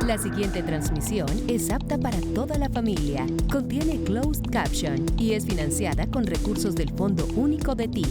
La siguiente transmisión es apta para toda la familia. Contiene closed caption y es financiada con recursos del Fondo Único de TIC.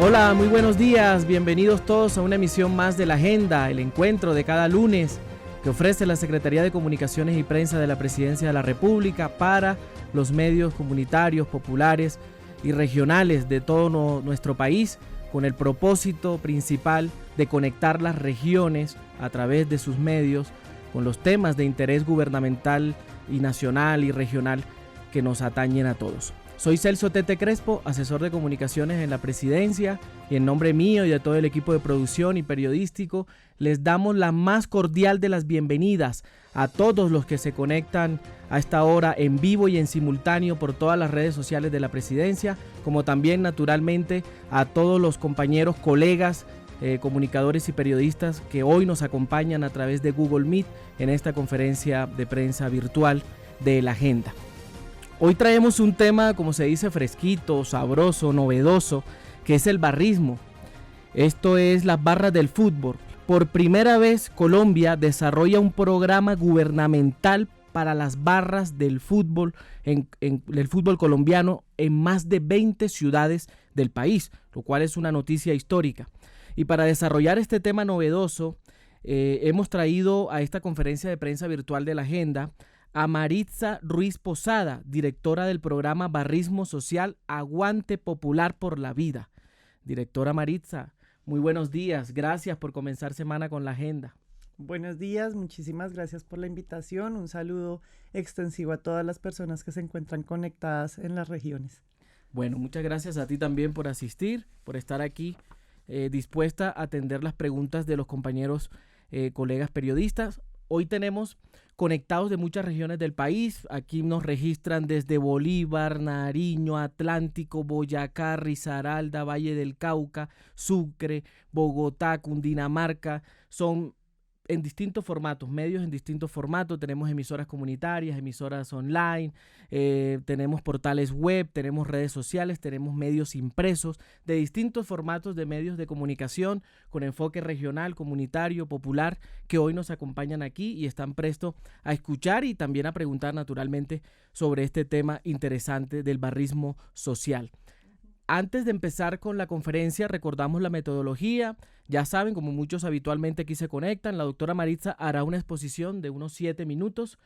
Hola, muy buenos días. Bienvenidos todos a una emisión más de La Agenda, el encuentro de cada lunes que ofrece la Secretaría de Comunicaciones y Prensa de la Presidencia de la República para los medios comunitarios, populares y regionales de todo nuestro país, con el propósito principal de conectar las regiones a través de sus medios con los temas de interés gubernamental y nacional y regional que nos atañen a todos. Soy Celso Tete Crespo, asesor de comunicaciones en la Presidencia, y en nombre mío y de todo el equipo de producción y periodístico les damos la más cordial de las bienvenidas a todos los que se conectan a esta hora en vivo y en simultáneo por todas las redes sociales de la Presidencia, como también naturalmente a todos los compañeros, colegas, comunicadores y periodistas que hoy nos acompañan a través de Google Meet en esta conferencia de prensa virtual de La Agenda. Hoy traemos un tema, como se dice, fresquito, sabroso, novedoso, que es el barrismo. Esto es las barras del fútbol. Por primera vez, Colombia desarrolla un programa gubernamental para las barras del fútbol, en el fútbol colombiano en más de 20 ciudades del país, lo cual es una noticia histórica. Y para desarrollar este tema novedoso, hemos traído a esta conferencia de prensa virtual de La Agenda a Maritza Ruiz Posada, directora del programa Barrismo Social Aguante Popular por la Vida. Directora Maritza, muy buenos días. Gracias por comenzar semana con La Agenda. Buenos días, muchísimas gracias por la invitación. Un saludo extensivo a todas las personas que se encuentran conectadas en las regiones. Bueno, muchas gracias a ti también por asistir, por estar aquí dispuesta a atender las preguntas de los compañeros colegas periodistas. Hoy tenemos conectados de muchas regiones del país. Aquí nos registran desde Bolívar, Nariño, Atlántico, Boyacá, Risaralda, Valle del Cauca, Sucre, Bogotá, Cundinamarca. Son en distintos formatos, medios en distintos formatos. Tenemos emisoras comunitarias, emisoras online, tenemos portales web, tenemos redes sociales, tenemos medios impresos de distintos formatos de medios de comunicación con enfoque regional, comunitario, popular, que hoy nos acompañan aquí y están prestos a escuchar y también a preguntar naturalmente sobre este tema interesante del barrismo social. Antes de empezar con la conferencia, recordamos la metodología. Ya saben, como muchos habitualmente aquí se conectan, la doctora Maritza hará una exposición de unos 7 minutos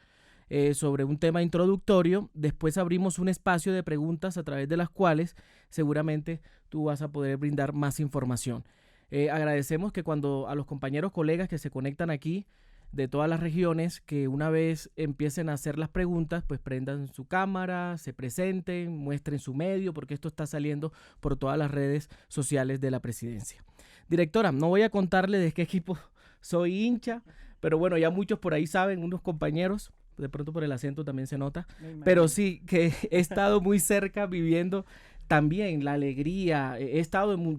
sobre un tema introductorio. Después abrimos un espacio de preguntas a través de las cuales seguramente tú vas a poder brindar más información. Agradecemos que cuando a los compañeros colegas que se conectan aquí de todas las regiones, que una vez empiecen a hacer las preguntas, pues prendan su cámara, se presenten, muestren su medio, porque esto está saliendo por todas las redes sociales de la Presidencia. Directora, no voy a contarle de qué equipo soy hincha, pero bueno, ya muchos por ahí saben, unos compañeros, de pronto por el acento también se nota, pero sí que he estado muy cerca viviendo también la alegría.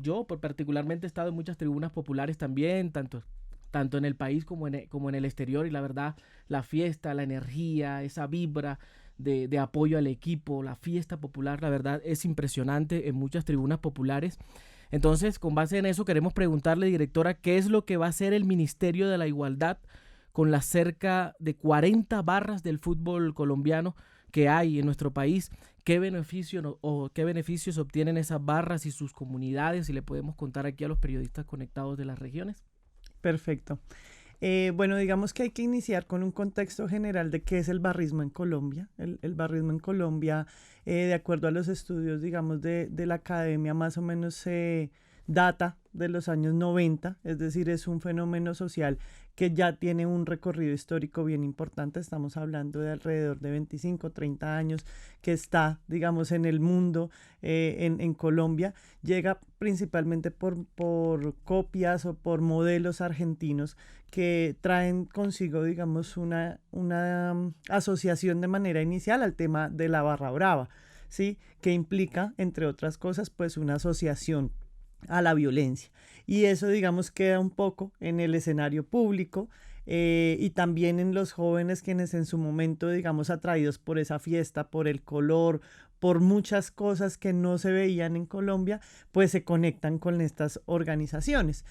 Yo particularmente he estado en muchas tribunas populares también, tanto en el país como en el exterior, y la verdad, la fiesta, la energía, esa vibra de apoyo al equipo, la fiesta popular, la verdad es impresionante en muchas tribunas populares. Entonces, con base en eso, queremos preguntarle, directora, ¿qué es lo que va a hacer el Ministerio de la Igualdad con las cerca de 40 barras del fútbol colombiano que hay en nuestro país? ¿Qué beneficios obtienen esas barras y sus comunidades? Y le podemos contar aquí a los periodistas conectados de las regiones. Perfecto. Bueno, digamos que hay que iniciar con un contexto general de qué es el barrismo en Colombia. El barrismo en Colombia, de acuerdo a los estudios, digamos, de la academia, más o menos se data de los años 90, es decir, es un fenómeno social que ya tiene un recorrido histórico bien importante. Estamos hablando de alrededor de 25, 30 años que está, digamos, en el mundo, en Colombia. Llega principalmente por copias o por modelos argentinos que traen consigo, digamos, una asociación de manera inicial al tema de la barra brava, ¿sí? Que implica, entre otras cosas, pues una asociación a la violencia, y eso, digamos, queda un poco en el escenario público, y también en los jóvenes quienes en su momento, digamos, atraídos por esa fiesta, por el color, por muchas cosas que no se veían en Colombia, pues se conectan con estas organizaciones.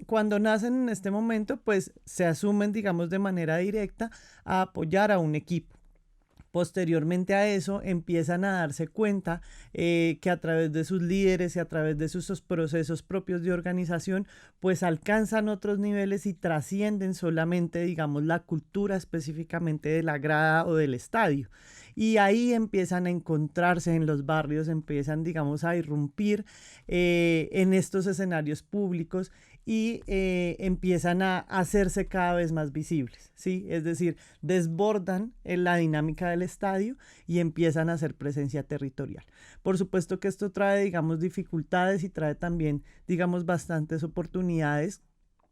Cuando nacen en este momento, pues se asumen, digamos, de manera directa a apoyar a un equipo. Posteriormente a eso empiezan a darse cuenta que a través de sus líderes y a través de sus procesos propios de organización, pues alcanzan otros niveles y trascienden solamente, digamos, la cultura específicamente de la grada o del estadio. Y ahí empiezan a encontrarse en los barrios, empiezan, digamos, a irrumpir en estos escenarios públicos y empiezan a hacerse cada vez más visibles, ¿sí? Es decir, desbordan en la dinámica del estadio y empiezan a hacer presencia territorial. Por supuesto que esto trae, digamos, dificultades y trae también, digamos, bastantes oportunidades.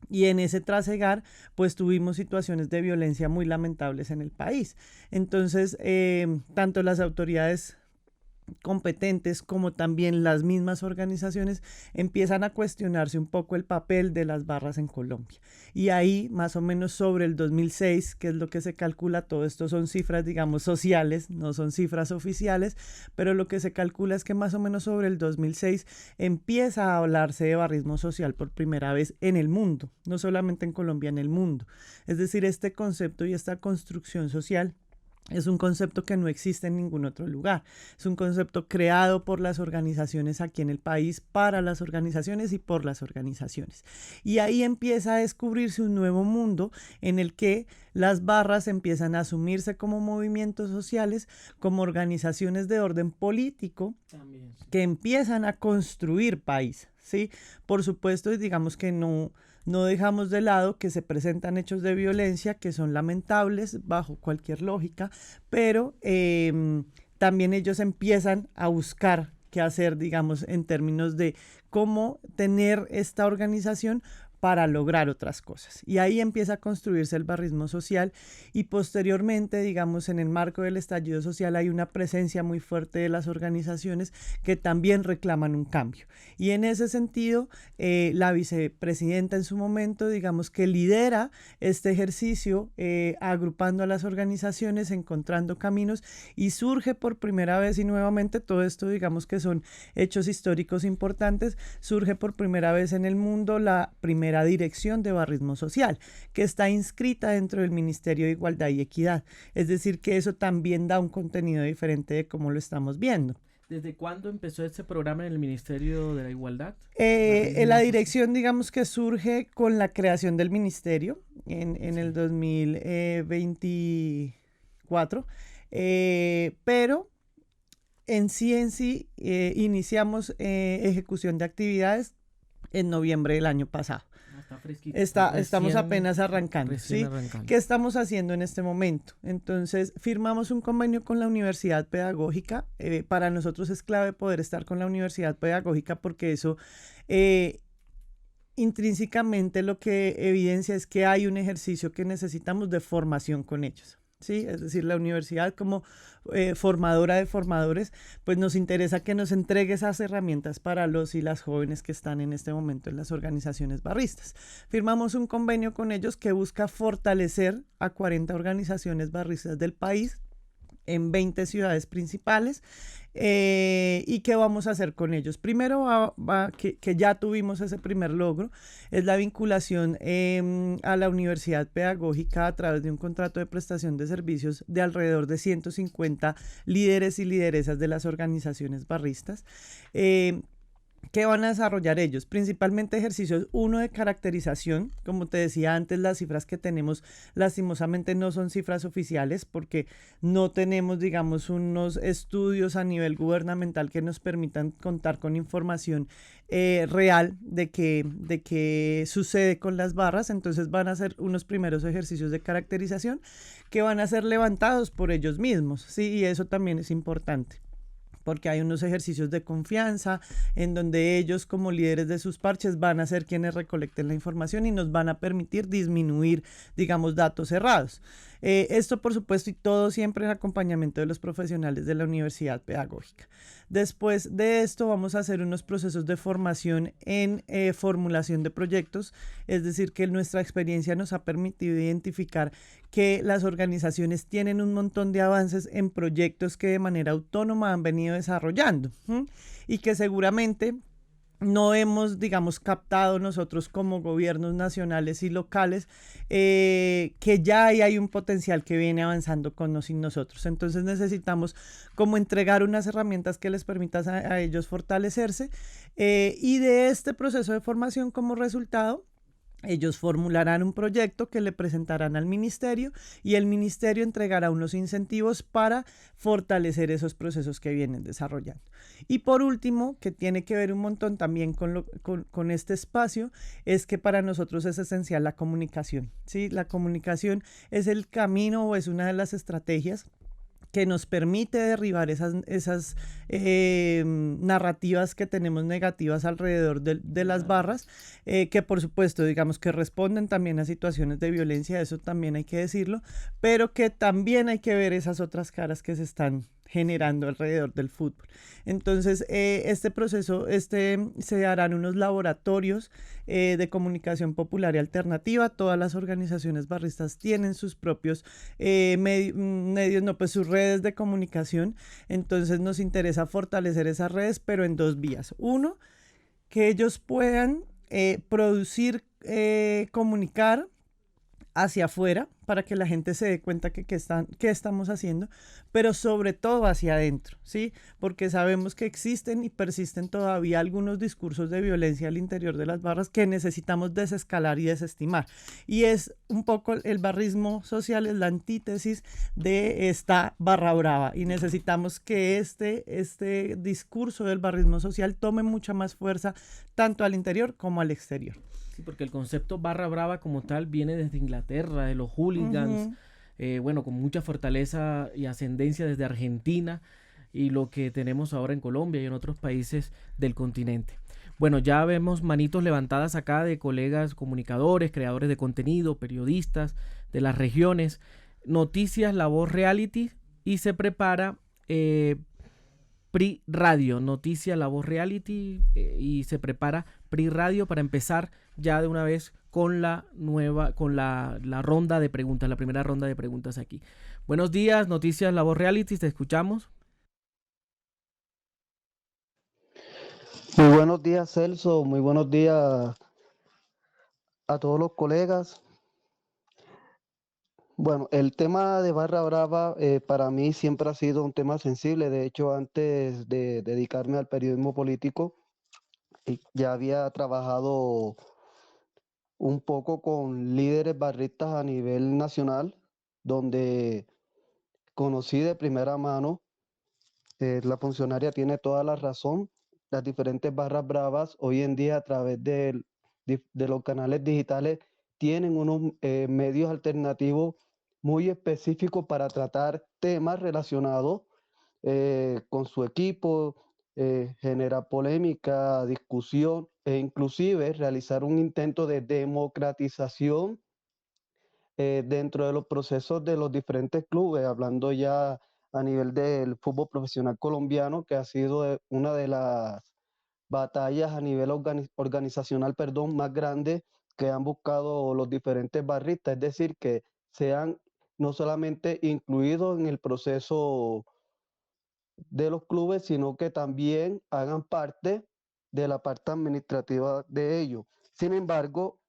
Y en ese trasegar, pues tuvimos situaciones de violencia muy lamentables en el país. Entonces, tanto las autoridades competentes como también las mismas organizaciones empiezan a cuestionarse un poco el papel de las barras en Colombia. Y ahí, más o menos sobre el 2006, que es lo que se calcula, todo esto son cifras, digamos, sociales, no son cifras oficiales, pero lo que se calcula es que más o menos sobre el 2006 empieza a hablarse de barrismo social por primera vez en el mundo, no solamente en Colombia, en el mundo. Es decir, este concepto y esta construcción social es un concepto que no existe en ningún otro lugar. Es un concepto creado por las organizaciones aquí en el país, para las organizaciones y por las organizaciones. Y ahí empieza a descubrirse un nuevo mundo en el que las barras empiezan a asumirse como movimientos sociales, como organizaciones de orden político también, sí, que empiezan a construir país, ¿sí? Por supuesto, digamos que no dejamos de lado que se presentan hechos de violencia que son lamentables bajo cualquier lógica, pero también ellos empiezan a buscar qué hacer, digamos, en términos de cómo tener esta organización para lograr otras cosas. Y ahí empieza a construirse el barrismo social y posteriormente, digamos, en el marco del estallido social hay una presencia muy fuerte de las organizaciones que también reclaman un cambio. Y en ese sentido, la vicepresidenta en su momento, digamos, que lidera este ejercicio agrupando a las organizaciones, encontrando caminos y surge por primera vez y nuevamente todo esto, digamos que son hechos históricos importantes, surge por primera vez en el mundo la primera Dirección de Barrismo Social, que está inscrita dentro del Ministerio de Igualdad y Equidad. Es decir, que eso también da un contenido diferente de cómo lo estamos viendo. ¿Desde cuándo empezó este programa en el Ministerio de la Igualdad? La dirección, digamos que surge con la creación del ministerio en el 2024, pero en sí iniciamos ejecución de actividades en noviembre del año pasado. Estamos apenas arrancando, ¿sí? ¿Qué estamos haciendo en este momento? Entonces, firmamos un convenio con la Universidad Pedagógica. Para nosotros es clave poder estar con la Universidad Pedagógica porque eso intrínsecamente lo que evidencia es que hay un ejercicio que necesitamos de formación con ellos, ¿sí? Es decir, la universidad como formadora de formadores, pues nos interesa que nos entregue esas herramientas para los y las jóvenes que están en este momento en las organizaciones barristas. Firmamos un convenio con ellos que busca fortalecer a 40 organizaciones barristas del país en 20 ciudades principales. ¿Y qué vamos a hacer con ellos? Primero, que ya tuvimos ese primer logro, es la vinculación a la Universidad Pedagógica a través de un contrato de prestación de servicios de alrededor de 150 líderes y lideresas de las organizaciones barristas. ¿Qué van a desarrollar ellos? Principalmente ejercicios, uno de caracterización. Como te decía antes, las cifras que tenemos lastimosamente no son cifras oficiales porque no tenemos, digamos, unos estudios a nivel gubernamental que nos permitan contar con información real de qué sucede con las barras. Entonces van a ser unos primeros ejercicios de caracterización que van a ser levantados por ellos mismos, ¿sí? Y eso también es importante, porque hay unos ejercicios de confianza en donde ellos como líderes de sus parches van a ser quienes recolecten la información y nos van a permitir disminuir, digamos, datos errados. Esto, por supuesto, y todo siempre en acompañamiento de los profesionales de la universidad pedagógica. Después de esto vamos a hacer unos procesos de formación en formulación de proyectos, es decir, que nuestra experiencia nos ha permitido identificar que las organizaciones tienen un montón de avances en proyectos que de manera autónoma han venido desarrollando, ¿sí? Y que seguramente no hemos, digamos, captado nosotros como gobiernos nacionales y locales, que ya hay un potencial que viene avanzando con nos y nosotros. Entonces necesitamos como entregar unas herramientas que les permitan a ellos fortalecerse, y de este proceso de formación como resultado, ellos formularán un proyecto que le presentarán al ministerio y el ministerio entregará unos incentivos para fortalecer esos procesos que vienen desarrollando. Y por último, que tiene que ver un montón también con este espacio, es que para nosotros es esencial la comunicación, ¿sí? La comunicación es el camino o es una de las estrategias que nos permite derribar esas narrativas que tenemos negativas alrededor de las barras, que por supuesto, digamos que responden también a situaciones de violencia, eso también hay que decirlo, pero que también hay que ver esas otras caras que se están generando alrededor del fútbol. Entonces, este proceso, se harán unos laboratorios de comunicación popular y alternativa. Todas las organizaciones barristas tienen sus propios medios, no, pues sus redes de comunicación. Entonces, nos interesa fortalecer esas redes, pero en dos vías. Uno, que ellos puedan producir, comunicar hacia afuera para que la gente se dé cuenta que qué estamos haciendo, pero sobre todo hacia adentro, ¿sí? Porque sabemos que existen y persisten todavía algunos discursos de violencia al interior de las barras que necesitamos desescalar y desestimar. Y es un poco el barrismo social, es la antítesis de esta barra brava y necesitamos que este discurso del barrismo social tome mucha más fuerza tanto al interior como al exterior. Sí, porque el concepto barra brava como tal viene desde Inglaterra, de los hooligans, bueno, con mucha fortaleza y ascendencia desde Argentina y lo que tenemos ahora en Colombia y en otros países del continente. Bueno, ya vemos manitos levantadas acá de colegas comunicadores, creadores de contenido, periodistas de las regiones. Noticias, La Voz Reality y se prepara PRI Radio, Noticias, La Voz Reality y se prepara PRI Radio para empezar ya de una vez con la ronda de preguntas, la primera ronda de preguntas aquí. Buenos días, Noticias, La Voz Reality, te escuchamos. Muy buenos días, Celso. Muy buenos días a todos los colegas. Bueno, el tema de Barra Brava para mí siempre ha sido un tema sensible. De hecho, antes de dedicarme al periodismo político, ya había trabajado un poco con líderes barristas a nivel nacional, donde conocí de primera mano, la funcionaria tiene toda la razón, las diferentes barras bravas hoy en día a través de los canales digitales tienen unos medios alternativos muy específicos para tratar temas relacionados con su equipo, generar polémica, discusión e inclusive realizar un intento de democratización dentro de los procesos de los diferentes clubes, hablando ya a nivel del fútbol profesional colombiano, que ha sido una de las batallas a nivel organizacional, perdón, más grandes que han buscado los diferentes barristas, es decir, que sean no solamente incluidos en el proceso de los clubes, sino que también hagan parte de la parte administrativa de ellos. Sin embargo,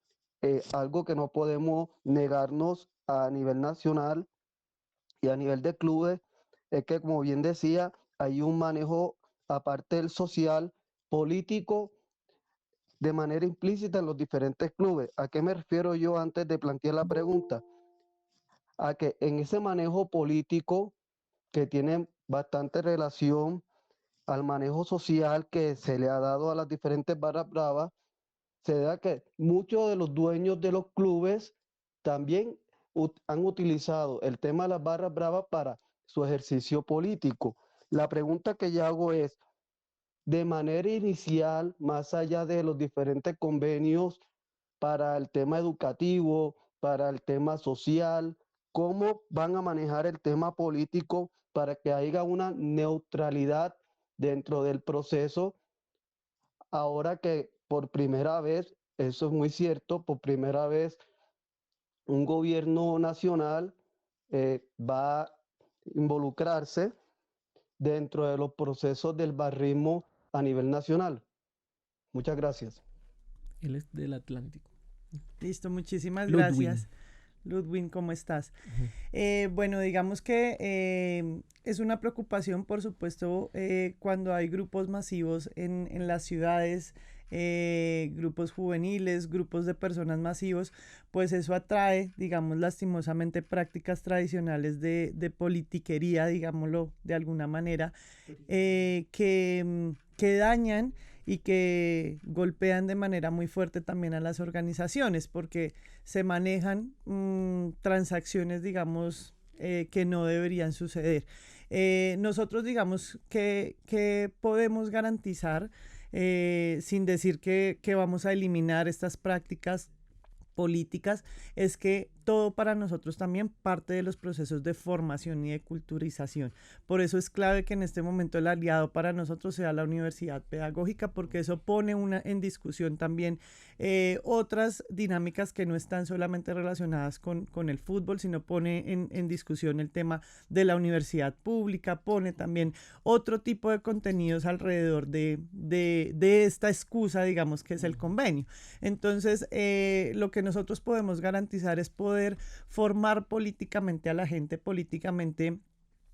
algo que no podemos negarnos a nivel nacional y a nivel de clubes es que, como bien decía, hay un manejo, aparte del social, político, de manera implícita en los diferentes clubes. ¿A qué me refiero yo antes de plantear la pregunta? A que en ese manejo político que tiene bastante relación al manejo social que se le ha dado a las diferentes barras bravas, se da que muchos de los dueños de los clubes también han utilizado el tema de las barras bravas para su ejercicio político. La pregunta que yo hago es, de manera inicial, más allá de los diferentes convenios para el tema educativo, para el tema social, cómo van a manejar el tema político para que haya una neutralidad dentro del proceso, ahora que por primera vez, eso es muy cierto, por primera vez un gobierno nacional va a involucrarse dentro de los procesos del barrismo a nivel nacional. Muchas gracias. Él es del Atlántico. Listo, muchísimas Ludwig. gracias. Ludwig, ¿cómo estás? Ujú. Bueno, digamos que es una preocupación, por supuesto, cuando hay grupos masivos en las ciudades, grupos juveniles, grupos de personas masivos, pues eso atrae, digamos, lastimosamente prácticas tradicionales de politiquería, digámoslo de alguna manera, que dañan y que golpean de manera muy fuerte también a las organizaciones, porque se manejan transacciones, digamos, que no deberían suceder. Nosotros, digamos, que podemos garantizar, sin decir que vamos a eliminar estas prácticas políticas, es que todo para nosotros también parte de los procesos de formación y de culturización. Por eso es clave que en este momento el aliado para nosotros sea la universidad pedagógica, porque eso pone en discusión también otras dinámicas que no están solamente relacionadas con el fútbol, sino pone en discusión el tema de la universidad pública, pone también otro tipo de contenidos alrededor de esta excusa, digamos, que es el convenio. Entonces, lo que nosotros podemos garantizar es poder formar políticamente a la gente, políticamente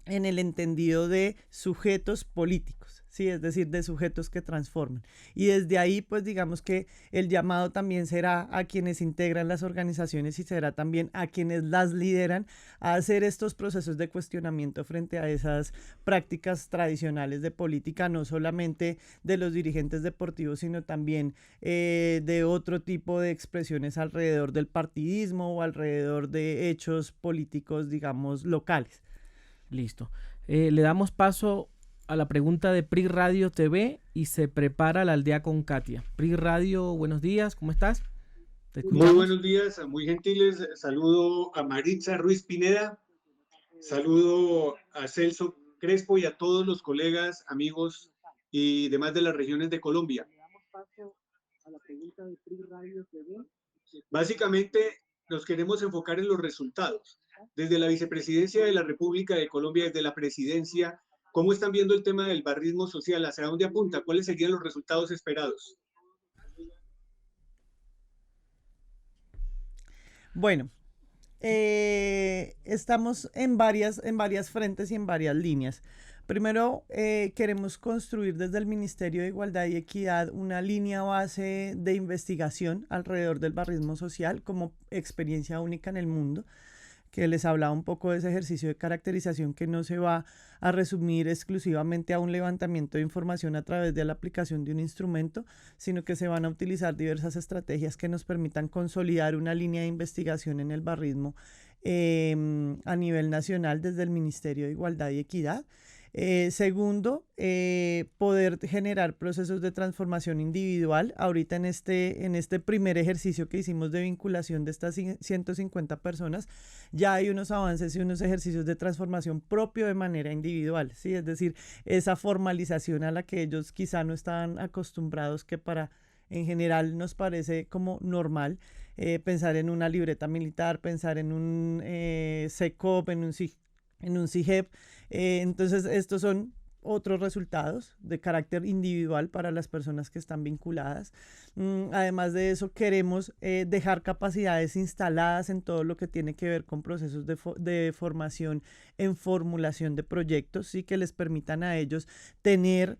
en el entendido de sujetos políticos, ¿sí? Es decir, de sujetos que transforman. Y desde ahí, pues digamos que el llamado también será a quienes integran las organizaciones y será también a quienes las lideran a hacer estos procesos de cuestionamiento frente a esas prácticas tradicionales de política, no solamente de los dirigentes deportivos, sino también de otro tipo de expresiones alrededor del partidismo o alrededor de hechos políticos, digamos, locales. Listo. Le damos paso a la pregunta de PRI Radio TV y se prepara la aldea con Katia. PRI Radio, buenos días, ¿cómo estás? ¿Te Muy escuchamos? buenos días, muy gentiles. Saludo a Maritza Ruiz Pineda, saludo a Celso Crespo y a todos los colegas, amigos y demás de las regiones de Colombia. Básicamente nos queremos enfocar en los resultados. Desde la Vicepresidencia de la República de Colombia, desde la Presidencia, ¿cómo están viendo el tema del barrismo social? ¿Hacia dónde apunta? ¿Cuáles serían los resultados esperados? Bueno, estamos en varias frentes y en varias líneas. Primero, queremos construir desde el Ministerio de Igualdad y Equidad una línea base de investigación alrededor del barrismo social como experiencia única en el mundo, que les hablaba un poco de ese ejercicio de caracterización que no se va a resumir exclusivamente a un levantamiento de información a través de la aplicación de un instrumento, sino que se van a utilizar diversas estrategias que nos permitan consolidar una línea de investigación en el barrismo a nivel nacional desde el Ministerio de Igualdad y Equidad. Segundo, poder generar procesos de transformación individual. Ahorita en este primer ejercicio que hicimos de vinculación de estas 150 personas, ya hay unos avances y unos ejercicios de transformación propio de manera individual, ¿sí? Es decir, esa formalización a la que ellos quizá no estaban acostumbrados, que en general nos parece como normal, pensar en una libreta militar, pensar en un SECOP, en un CIGEP. Entonces, estos son otros resultados de carácter individual para las personas que están vinculadas. Además de eso, queremos dejar capacidades instaladas en todo lo que tiene que ver con procesos de formación en formulación de proyectos, ¿sí? Que les permitan a ellos tener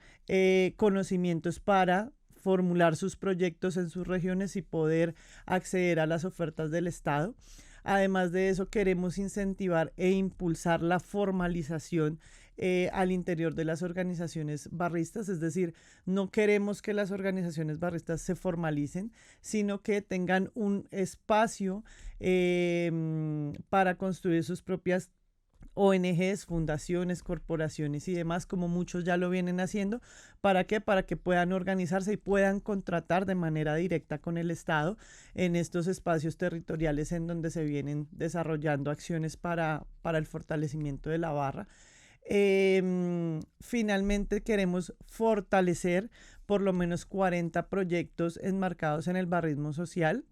conocimientos para formular sus proyectos en sus regiones y poder acceder a las ofertas del Estado. Además de eso, queremos incentivar e impulsar la formalización al interior de las organizaciones barristas, es decir, no queremos que las organizaciones barristas se formalicen, sino que tengan un espacio para construir sus propias ONGs, fundaciones, corporaciones y demás, como muchos ya lo vienen haciendo. ¿Para qué? Para que puedan organizarse y puedan contratar de manera directa con el Estado en estos espacios territoriales en donde se vienen desarrollando acciones para el fortalecimiento de la barra. Finalmente queremos fortalecer por lo menos 40 proyectos enmarcados en el barrismo social,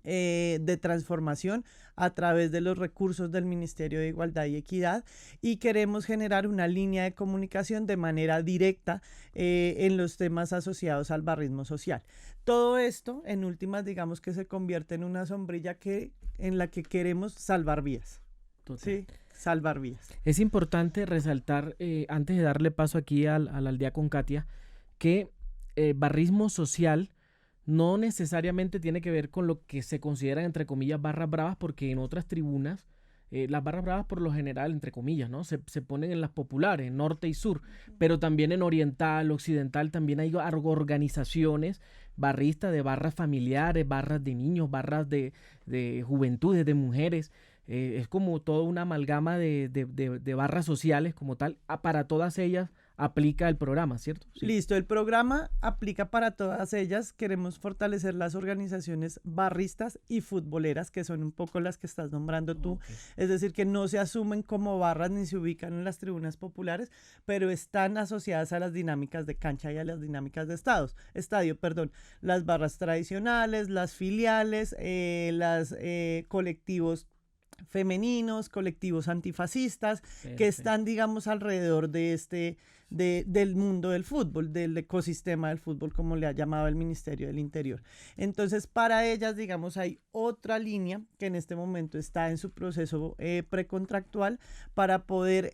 de transformación a través de los recursos del Ministerio de Igualdad y Equidad, y queremos generar una línea de comunicación de manera directa en los temas asociados al barrismo social. Todo esto, en últimas, digamos que se convierte en una sombrilla en la que queremos salvar vidas. Total. Sí, salvar vidas. Es importante resaltar, antes de darle paso aquí a la aldea con Katia, que barrismo social no necesariamente tiene que ver con lo que se consideran, entre comillas, barras bravas, porque en otras tribunas, las barras bravas por lo general, entre comillas, ¿no? Se ponen en las populares, norte y sur, pero también en oriental, occidental, también hay organizaciones barristas de barras familiares, barras de niños, barras de juventudes, de mujeres. Es como toda una amalgama de barras sociales como tal. Para todas ellas aplica el programa, ¿cierto? Sí. Listo, el programa aplica para todas ellas. Queremos fortalecer las organizaciones barristas y futboleras, que son un poco las que estás nombrando tú. Okay. Es decir, que no se asumen como barras ni se ubican en las tribunas populares, pero están asociadas a las dinámicas de cancha y a las dinámicas de estadio. Las barras tradicionales, las filiales, los colectivos femeninos, colectivos antifascistas. Perfecto. Que están, digamos, alrededor de del mundo del fútbol, del ecosistema del fútbol, como le ha llamado el Ministerio del Interior. Entonces, para ellas, digamos, hay otra línea que en este momento está en su proceso precontractual para poder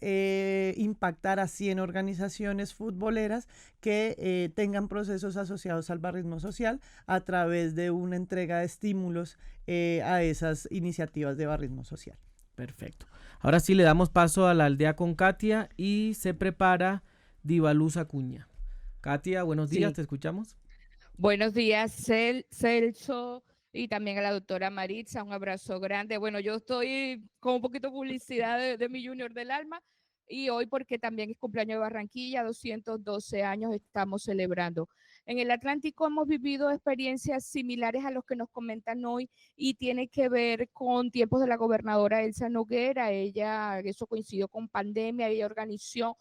impactar a 100 organizaciones futboleras que tengan procesos asociados al barrismo social a través de una entrega de estímulos a esas iniciativas de barrismo social. Perfecto. Ahora sí le damos paso a la aldea con Katia y se prepara Divaluz Acuña. Katia, buenos días, sí. Te escuchamos. Buenos días, Celso, y también a la doctora Maritza, un abrazo grande. Bueno, yo estoy con un poquito de publicidad de mi Junior del Alma, y hoy porque también es cumpleaños de Barranquilla, 212 años estamos celebrando. En el Atlántico hemos vivido experiencias similares a los que nos comentan hoy, y tiene que ver con tiempos de la gobernadora Elsa Noguera. Eso coincidió con pandemia, ella organizó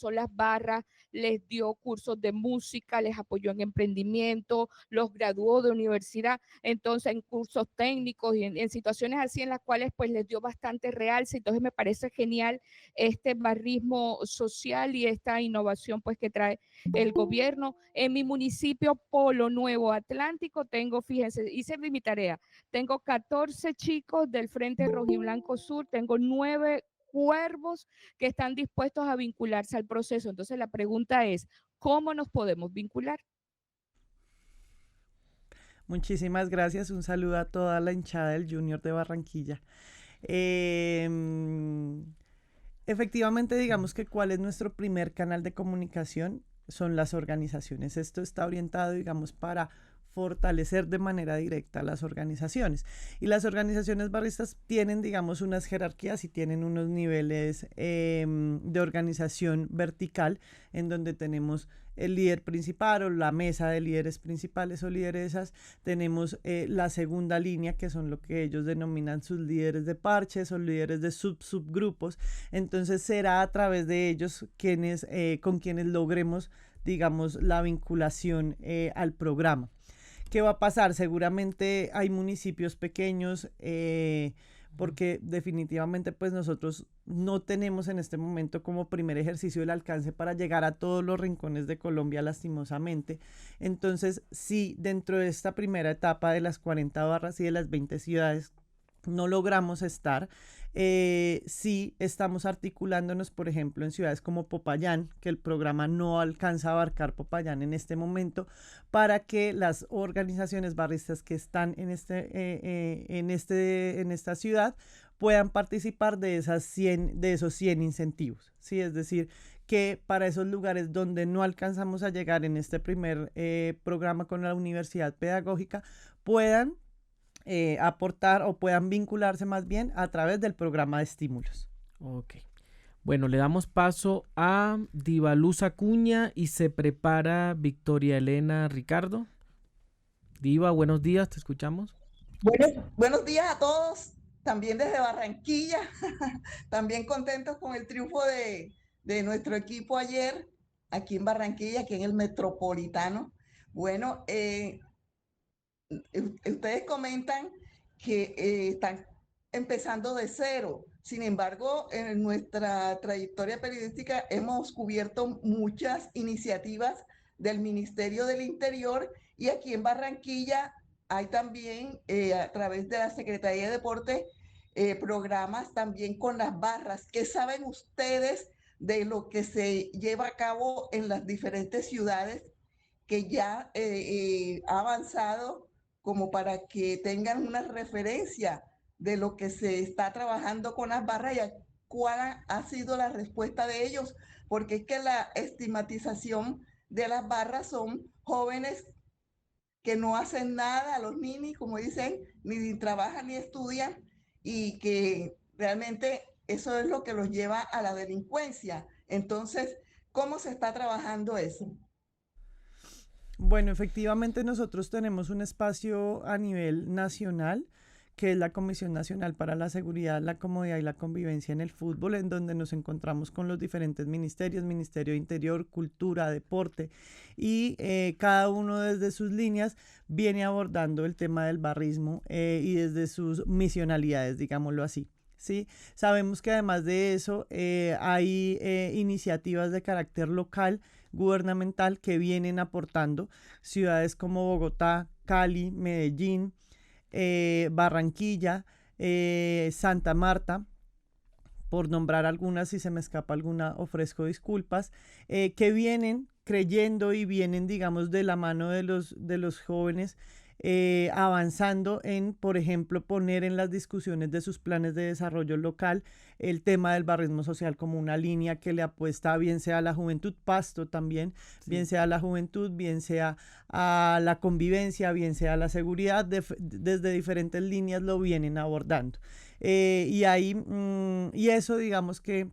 las barras, les dio cursos de música, les apoyó en emprendimiento, los graduó de universidad, entonces en cursos técnicos y en situaciones así en las cuales pues les dio bastante realce. Entonces me parece genial este barrismo social y esta innovación pues que trae el gobierno. En mi municipio Polo Nuevo Atlántico tengo, fíjense, hice mi tarea, tengo 14 chicos del Frente Rojiblanco Sur, tengo 9 cuervos que están dispuestos a vincularse al proceso. Entonces la pregunta es, ¿cómo nos podemos vincular? Muchísimas gracias, un saludo a toda la hinchada del Junior de Barranquilla. Efectivamente, digamos que ¿cuál es nuestro primer canal de comunicación? Son las organizaciones. Esto está orientado, digamos, para fortalecer de manera directa las organizaciones. Y las organizaciones barristas tienen, digamos, unas jerarquías y tienen unos niveles de organización vertical, en donde tenemos el líder principal o la mesa de líderes principales o lideresas, tenemos la segunda línea, que son lo que ellos denominan sus líderes de parches o líderes de subgrupos. Entonces será a través de ellos con quienes logremos, digamos, la vinculación al programa. ¿Qué va a pasar? Seguramente hay municipios pequeños, porque definitivamente pues nosotros no tenemos en este momento como primer ejercicio el alcance para llegar a todos los rincones de Colombia, lastimosamente. Entonces, sí, dentro de esta primera etapa de las 40 barras y de las 20 ciudades no logramos estar, sí estamos articulándonos, por ejemplo, en ciudades como Popayán, que el programa no alcanza a abarcar Popayán en este momento, para que las organizaciones barristas que están en esta ciudad puedan participar de esos 100 incentivos, ¿sí? Es decir, que para esos lugares donde no alcanzamos a llegar en este primer programa con la universidad pedagógica, puedan aportar o puedan vincularse más bien a través del programa de estímulos. Ok. Bueno, le damos paso a Divaluz Acuña y se prepara Victoria Elena Ricardo. Diva, buenos días, te escuchamos. Buenos días a todos, también desde Barranquilla, también contentos con el triunfo de nuestro equipo ayer, aquí en Barranquilla, aquí en el Metropolitano. Bueno, ustedes comentan que están empezando de cero. Sin embargo, en nuestra trayectoria periodística hemos cubierto muchas iniciativas del Ministerio del Interior y aquí en Barranquilla hay también a través de la Secretaría de Deporte programas también con las barras. ¿Qué saben ustedes de lo que se lleva a cabo en las diferentes ciudades que ya ha avanzado como para que tengan una referencia de lo que se está trabajando con las barras y cuál ha sido la respuesta de ellos? Porque es que la estigmatización de las barras son jóvenes que no hacen nada, a los ninis, como dicen, ni trabajan ni estudian, y que realmente eso es lo que los lleva a la delincuencia. Entonces, ¿cómo se está trabajando eso? Bueno, efectivamente nosotros tenemos un espacio a nivel nacional que es la Comisión Nacional para la Seguridad, la Comodidad y la Convivencia en el Fútbol, en donde nos encontramos con los diferentes ministerios, Ministerio de Interior, Cultura, Deporte, y cada uno desde sus líneas viene abordando el tema del barrismo y desde sus misionalidades, digámoslo así. Sí, sabemos que además de eso hay iniciativas de carácter local, gubernamental, que vienen aportando ciudades como Bogotá, Cali, Medellín, Barranquilla, Santa Marta, por nombrar algunas. Si se me escapa alguna ofrezco disculpas, que vienen creyendo y vienen, digamos, de la mano de los jóvenes, avanzando en, por ejemplo, poner en las discusiones de sus planes de desarrollo local el tema del barrismo social como una línea que le apuesta bien sea a la juventud, Pasto también, sí, bien sea a la juventud, bien sea a la convivencia, bien sea a la seguridad, desde diferentes líneas lo vienen abordando. Y eso digamos que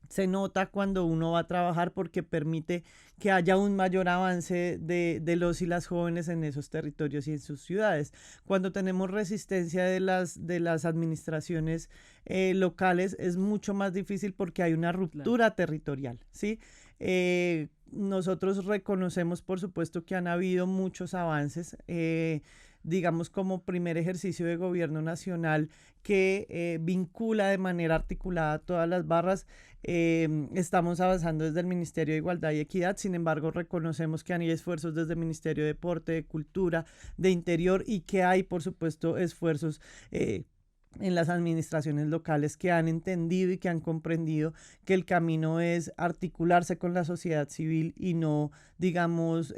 se nota cuando uno va a trabajar porque permite que haya un mayor avance de los y las jóvenes en esos territorios y en sus ciudades. Cuando tenemos resistencia de las administraciones locales es mucho más difícil porque hay una ruptura territorial, ¿sí? Nosotros reconocemos, por supuesto, que han habido muchos avances, digamos, como primer ejercicio de gobierno nacional que vincula de manera articulada todas las barras. Estamos avanzando desde el Ministerio de Igualdad y Equidad, sin embargo reconocemos que hay esfuerzos desde el Ministerio de Deporte, de Cultura, de Interior, y que hay por supuesto esfuerzos en las administraciones locales que han entendido y que han comprendido que el camino es articularse con la sociedad civil y no, digamos,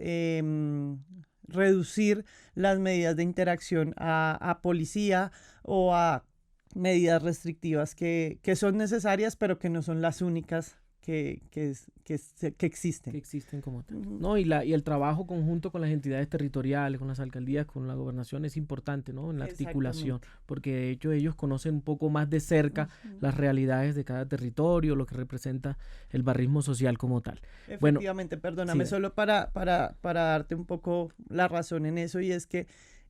reducir las medidas de interacción a policía o a medidas restrictivas que son necesarias, pero que no son las únicas que existen. Que existen como tal. No, y el trabajo conjunto con las entidades territoriales, con las alcaldías, con la gobernación es importante, ¿no? En la articulación, porque de hecho ellos conocen un poco más de cerca las realidades de cada territorio, lo que representa el barrismo social como tal. Efectivamente, bueno, perdóname, sí, solo para darte un poco la razón en eso, y es que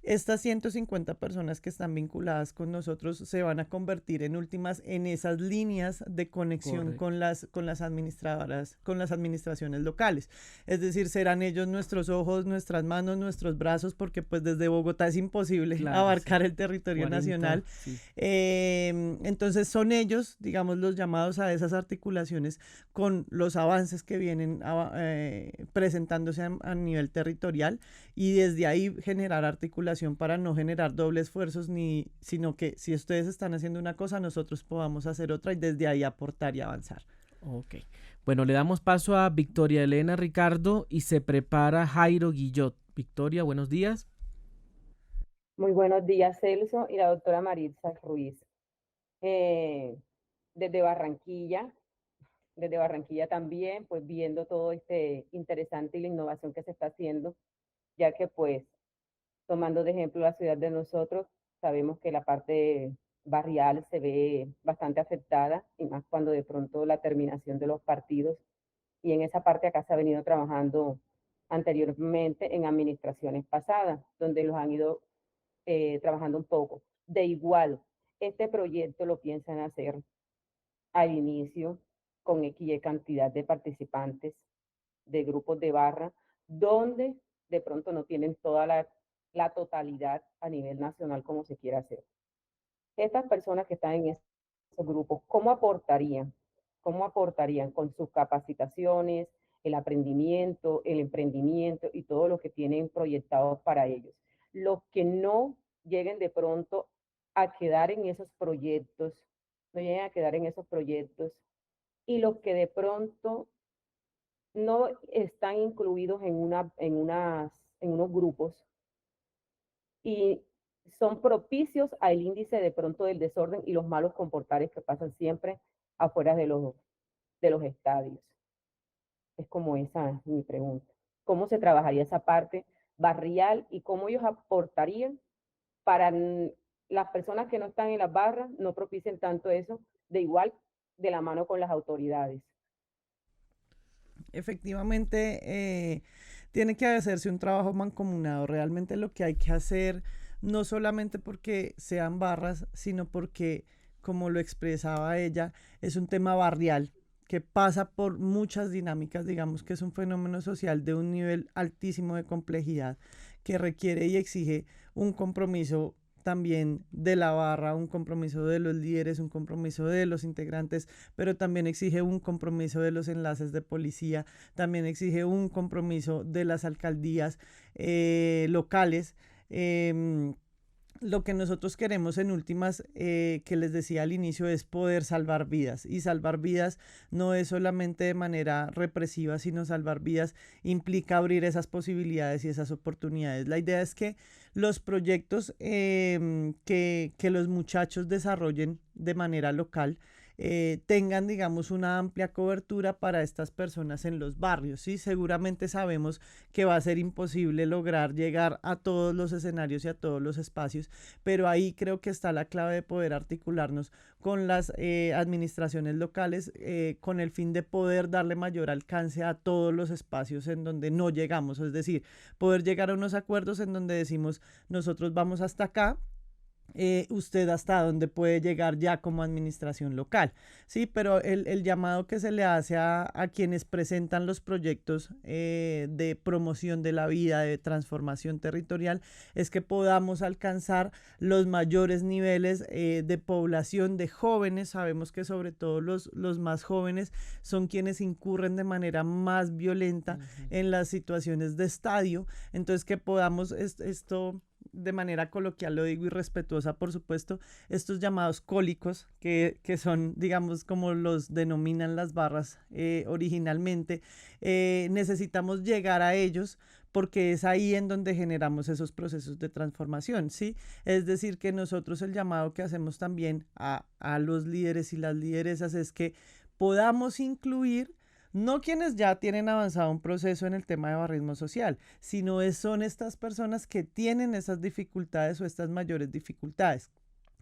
estas 150 personas que están vinculadas con nosotros se van a convertir en últimas en esas líneas de conexión con las administradoras, con las administraciones locales. Es decir, serán ellos nuestros ojos, nuestras manos, nuestros brazos, porque pues desde Bogotá es imposible abarcar el territorio 40, nacional. Sí. Entonces son ellos, digamos, los llamados a esas articulaciones con los avances que vienen presentándose a nivel territorial, y desde ahí generar articulación para no generar doble esfuerzos, sino que si ustedes están haciendo una cosa, nosotros podamos hacer otra y desde ahí aportar y avanzar. Ok. Bueno, le damos paso a Victoria Elena Ricardo y se prepara Jairo Guillot. Victoria, buenos días. Muy buenos días, Celso y la doctora Maritza Ruiz. Desde Barranquilla también, pues viendo todo este interesante y la innovación que se está haciendo, ya que pues tomando de ejemplo la ciudad de nosotros, sabemos que la parte barrial se ve bastante afectada, y más cuando de pronto la terminación de los partidos, y en esa parte acá se ha venido trabajando anteriormente en administraciones pasadas, donde los han ido trabajando un poco. De igual, este proyecto lo piensan hacer al inicio con X cantidad de participantes de grupos de barra, donde de pronto no tienen toda la totalidad a nivel nacional como se quiere hacer. Estas personas que están en esos grupos, ¿cómo aportarían? ¿Cómo aportarían con sus capacitaciones, el aprendimiento, el emprendimiento y todo lo que tienen proyectados para ellos? Los que no lleguen de pronto a quedar en esos proyectos, no lleguen a quedar en esos proyectos, y los que de pronto no están incluidos en unos grupos y son propicios al índice de pronto del desorden y los malos comportamientos que pasan siempre afuera de los estadios. Es como esa es mi pregunta. ¿Cómo se trabajaría esa parte barrial y cómo ellos aportarían para las personas que no están en las barras no propicien tanto eso, de igual de la mano con las autoridades? Efectivamente, tiene que hacerse un trabajo mancomunado. Realmente lo que hay que hacer, no solamente porque sean barras, sino porque, como lo expresaba ella, es un tema barrial que pasa por muchas dinámicas. Digamos que es un fenómeno social de un nivel altísimo de complejidad que requiere y exige un compromiso también de la barra, un compromiso de los líderes, un compromiso de los integrantes, pero también exige un compromiso de los enlaces de policía, también exige un compromiso de las alcaldías locales. Lo que nosotros queremos en últimas, que les decía al inicio, es poder salvar vidas. Y salvar vidas no es solamente de manera represiva, sino salvar vidas implica abrir esas posibilidades y esas oportunidades. La idea es que los proyectos que los muchachos desarrollen de manera local tengan, digamos, una amplia cobertura para estas personas en los barrios, ¿sí? Seguramente sabemos que va a ser imposible lograr llegar a todos los escenarios y a todos los espacios, pero ahí creo que está la clave de poder articularnos con las administraciones locales con el fin de poder darle mayor alcance a todos los espacios en donde no llegamos, es decir, poder llegar a unos acuerdos en donde decimos nosotros vamos hasta acá, usted hasta dónde puede llegar ya como administración local, ¿sí? Pero el llamado que se le hace a quienes presentan los proyectos de promoción de la vida, de transformación territorial, es que podamos alcanzar los mayores niveles de población, de jóvenes. Sabemos que sobre todo los más jóvenes son quienes incurren de manera más violenta en las situaciones de estadio, entonces que podamos esto de manera coloquial, lo digo y respetuosa, por supuesto, estos llamados cólicos, que son, digamos, como los denominan las barras originalmente, necesitamos llegar a ellos porque es ahí en donde generamos esos procesos de transformación, ¿sí? Es decir, que nosotros el llamado que hacemos también a los líderes y las lideresas es que podamos incluir no quienes ya tienen avanzado un proceso en el tema de barrismo social, sino son estas personas que tienen esas dificultades o estas mayores dificultades.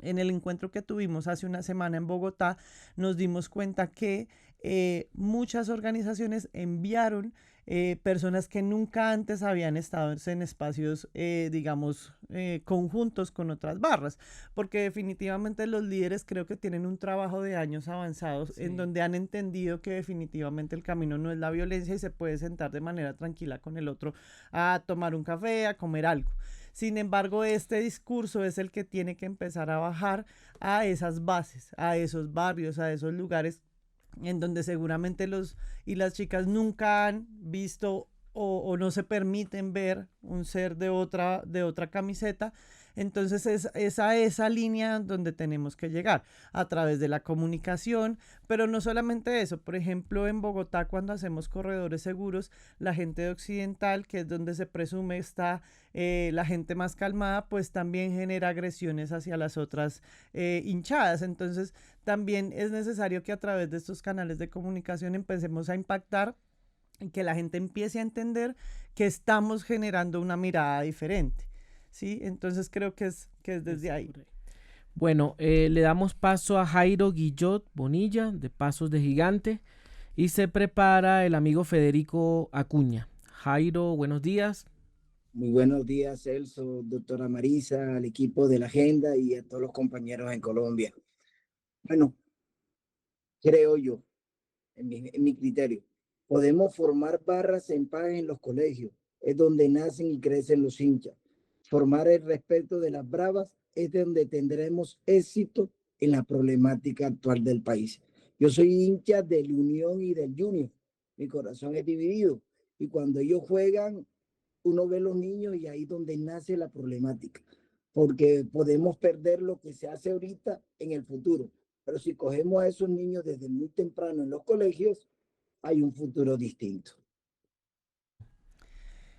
En el encuentro que tuvimos hace una semana en Bogotá, nos dimos cuenta que muchas organizaciones enviaron personas que nunca antes habían estado en espacios, digamos, conjuntos con otras barras, porque definitivamente los líderes creo que tienen un trabajo de años avanzados en donde han entendido que definitivamente el camino no es la violencia y se puede sentar de manera tranquila con el otro a tomar un café, a comer algo. Sin embargo, este discurso es el que tiene que empezar a bajar a esas bases, a esos barrios, a esos lugares en donde seguramente los y las chicas nunca han visto o no se permiten ver un ser de otra camiseta. Entonces es a esa línea donde tenemos que llegar a través de la comunicación, pero no solamente eso. Por ejemplo, en Bogotá, cuando hacemos corredores seguros, la gente de Occidental, que es donde se presume está la gente más calmada, pues también genera agresiones hacia las otras hinchadas. Entonces también es necesario que a través de estos canales de comunicación empecemos a impactar y que la gente empiece a entender que estamos generando una mirada diferente, ¿sí? Entonces creo que es desde ahí. Bueno, le damos paso a Jairo Guillot Bonilla, de Pasos de Gigante, y se prepara el amigo Federico Acuña. Jairo, buenos días. Muy buenos días, Celso, doctora Marisa, al equipo de la Agenda y a todos los compañeros en Colombia. Bueno, creo yo, en mi criterio, podemos formar barras en paz en los colegios, es donde nacen y crecen los hinchas. Formar el respeto de las bravas es donde tendremos éxito en la problemática actual del país. Yo soy hincha del Unión y del Junior, mi corazón es dividido y cuando ellos juegan, uno ve los niños y ahí es donde nace la problemática, porque podemos perder lo que se hace ahorita en el futuro, pero si cogemos a esos niños desde muy temprano en los colegios, hay un futuro distinto.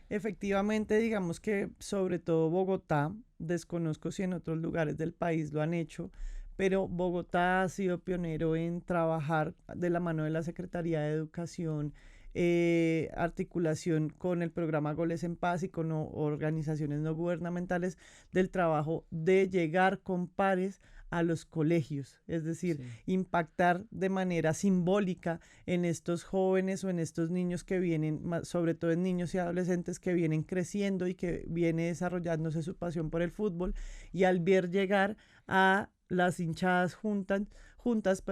Efectivamente, digamos que sobre todo Bogotá, desconozco si en otros lugares del país lo han hecho, pero Bogotá ha sido pionero en trabajar de la mano de la Secretaría de Educación, articulación con el programa Goles en Paz y con organizaciones no gubernamentales del trabajo de llegar con pares a los colegios, es decir, impactar de manera simbólica en estos jóvenes o en estos niños que vienen, sobre todo en niños y adolescentes que vienen creciendo y que viene desarrollándose su pasión por el fútbol, y al ver llegar a las hinchadas juntas,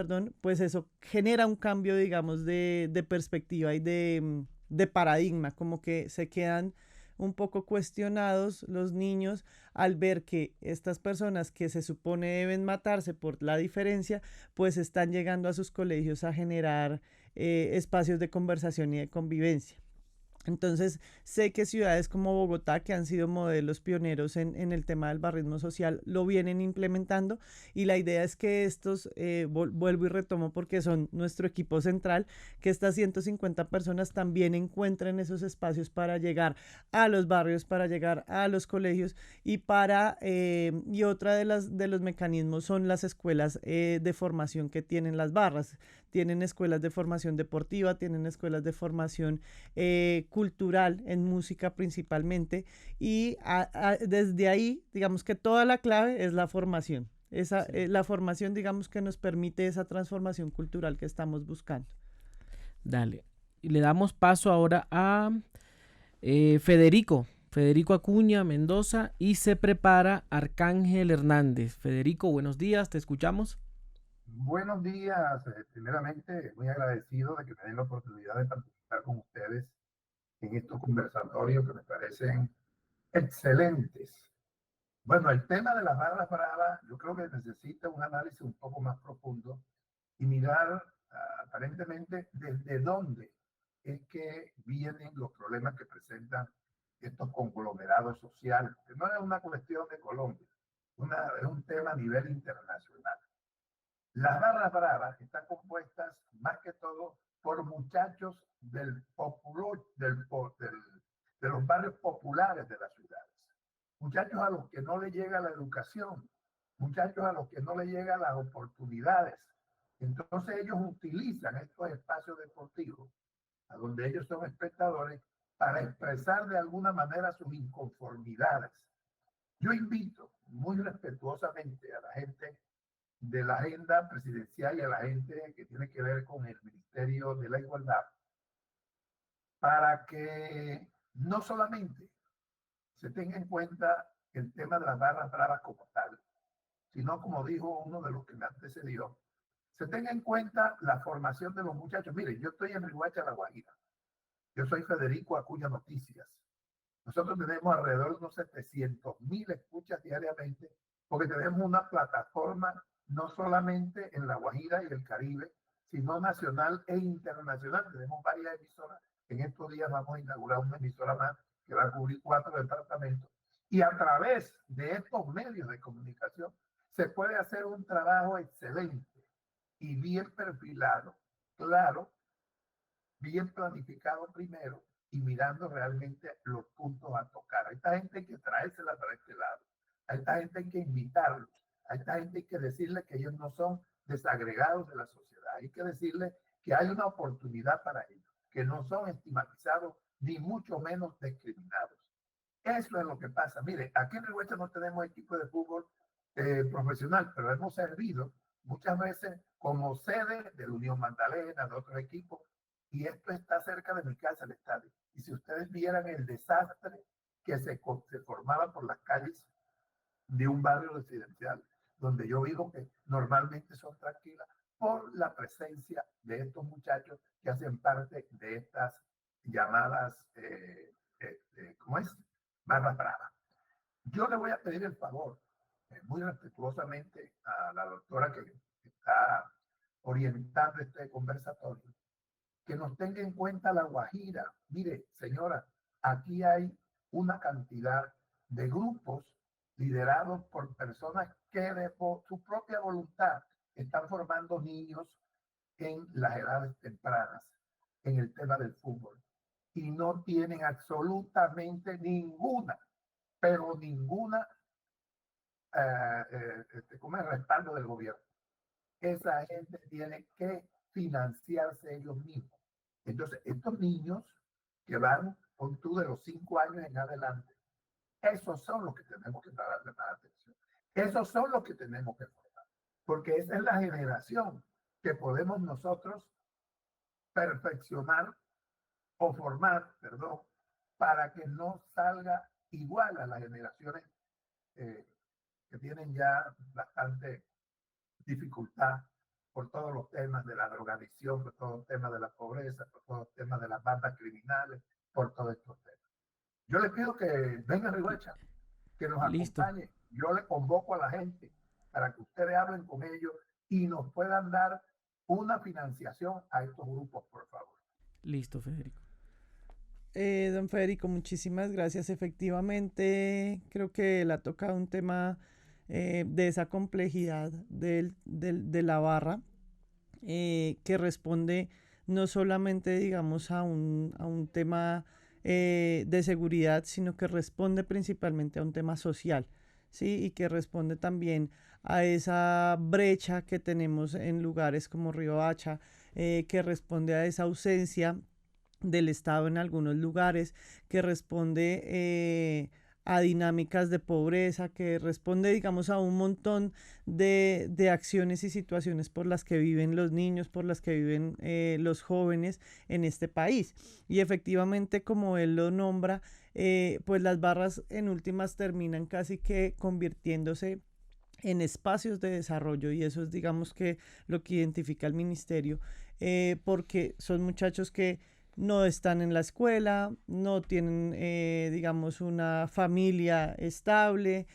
pues eso genera un cambio, digamos, de perspectiva y de paradigma, como que se quedan un poco cuestionados los niños al ver que estas personas que se supone deben matarse por la diferencia, pues están llegando a sus colegios a generar espacios de conversación y de convivencia. Entonces, sé que ciudades como Bogotá, que han sido modelos pioneros en el tema del barrismo social, lo vienen implementando, y la idea es que estos, vuelvo y retomo porque son nuestro equipo central, que estas 150 personas también encuentren esos espacios para llegar a los barrios, para llegar a los colegios y otra de los mecanismos son las escuelas de formación que tienen las barras. Tienen escuelas de formación deportiva, tienen escuelas de formación cultural, en música principalmente, y desde ahí, digamos que toda la clave es la formación. La formación, digamos, que nos permite esa transformación cultural que estamos buscando. Dale. Y le damos paso ahora a Federico Acuña Mendoza, y se prepara Arcángel Hernández. Federico, buenos días, te escuchamos. Buenos días. Primeramente, muy agradecido de que me den la oportunidad de participar con ustedes en estos conversatorios que me parecen excelentes. Bueno, el tema de las barras bravas, yo creo que necesita un análisis un poco más profundo y mirar aparentemente desde dónde es que vienen los problemas que presentan estos conglomerados sociales, que no es una cuestión de Colombia, es un tema a nivel internacional. Las barras bravas están compuestas más que todo por muchachos de los barrios populares de las ciudades. Muchachos a los que no les llega la educación, muchachos a los que no les llegan las oportunidades. Entonces ellos utilizan estos espacios deportivos, a donde ellos son espectadores, para expresar de alguna manera sus inconformidades. Yo invito muy respetuosamente a la gente de la agenda presidencial y a la gente que tiene que ver con el Ministerio de la Igualdad, para que no solamente se tenga en cuenta el tema de las barras bravas como tal, sino, como dijo uno de los que me antecedió, se tenga en cuenta la formación de los muchachos. Miren, yo estoy en Riohacha, La Guajira. Yo soy Federico Acuña Noticias. Nosotros tenemos alrededor de unos 700,000 escuchas diariamente, porque tenemos una plataforma no solamente en La Guajira y el Caribe, sino nacional e internacional. Tenemos varias emisoras. En estos días vamos a inaugurar una emisora más que va a cubrir 4 departamentos. Y a través de estos medios de comunicación se puede hacer un trabajo excelente y bien perfilado, claro, bien planificado primero y mirando realmente los puntos a tocar. A esta gente hay que traérsela para este lado. A esta gente hay que invitarlos. A esta gente hay que decirle que ellos no son desagregados de la sociedad. Hay que decirle que hay una oportunidad para ellos, que no son estigmatizados ni mucho menos discriminados. Eso es lo que pasa. Mire, aquí en el Huecho no tenemos equipo de fútbol profesional, pero hemos servido muchas veces como sede de la Unión Magdalena, de otros equipos, y esto está cerca de mi casa, el estadio. Y si ustedes vieran el desastre que se formaba por las calles de un barrio residencial, donde yo vivo, que normalmente son tranquilas, por la presencia de estos muchachos que hacen parte de estas llamadas, ¿cómo es? Barras bravas. Yo le voy a pedir el favor, muy respetuosamente, a la doctora que está orientando este conversatorio, que nos tenga en cuenta La Guajira. Mire, señora, aquí hay una cantidad de grupos liderados por personas que por su propia voluntad están formando niños en las edades tempranas, en el tema del fútbol. Y no tienen absolutamente ninguna, pero ninguna, como el respaldo del gobierno. Esa gente tiene que financiarse ellos mismos. Entonces, estos niños que van, con tú, de los 5 años en adelante, esos son los que tenemos que darle más atención. Esos son los que tenemos que formar. Porque esa es la generación que podemos nosotros perfeccionar o formar, perdón, para que no salga igual a las generaciones que tienen ya bastante dificultad por todos los temas de la drogadicción, por todos los temas de la pobreza, por todos los temas de las bandas criminales, por todos estos temas. Yo le pido que venga Riohacha, que nos acompañe. Yo le convoco a la gente para que ustedes hablen con ellos y nos puedan dar una financiación a estos grupos, por favor. Listo, Federico. Don Federico, muchísimas gracias. Efectivamente, creo que él ha tocado un tema de esa complejidad de la barra, que responde no solamente, digamos, a un tema de seguridad, sino que responde principalmente a un tema social, ¿sí? Y que responde también a esa brecha que tenemos en lugares como Riohacha, que responde a esa ausencia del Estado en algunos lugares, que responde a dinámicas de pobreza, que responde, digamos, a un montón de acciones y situaciones por las que viven los niños, por las que viven los jóvenes en este país. Y efectivamente, como él lo nombra, pues las barras en últimas terminan casi que convirtiéndose en espacios de desarrollo, y eso es, digamos, que lo que identifica el ministerio, porque son muchachos que no están en la escuela, no tienen, digamos, una familia estable,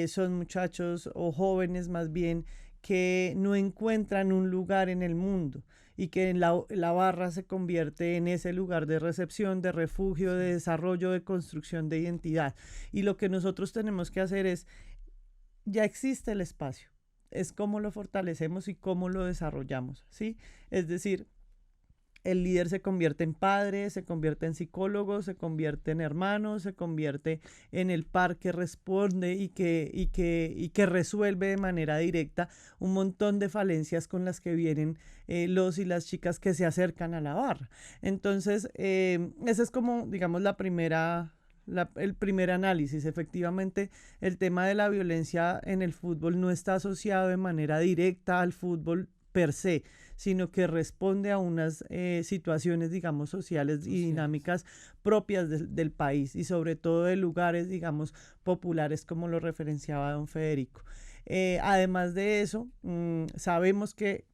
son muchachos o jóvenes más bien que no encuentran un lugar en el mundo, y que la barra se convierte en ese lugar de recepción, de refugio, de desarrollo, de construcción de identidad. Y lo que nosotros tenemos que hacer es, ya existe el espacio, es cómo lo fortalecemos y cómo lo desarrollamos, ¿sí? Es decir, el líder se convierte en padre, se convierte en psicólogo, se convierte en hermano, se convierte en el par que responde y que resuelve de manera directa un montón de falencias con las que vienen los y las chicas que se acercan a la barra. Entonces, ese es como, digamos, el primer análisis. Efectivamente, el tema de la violencia en el fútbol no está asociado de manera directa al fútbol per se, sino que responde a unas situaciones, digamos, sociales y dinámicas propias del país, y sobre todo de lugares, digamos, populares, como lo referenciaba don Federico. Además de eso, sabemos que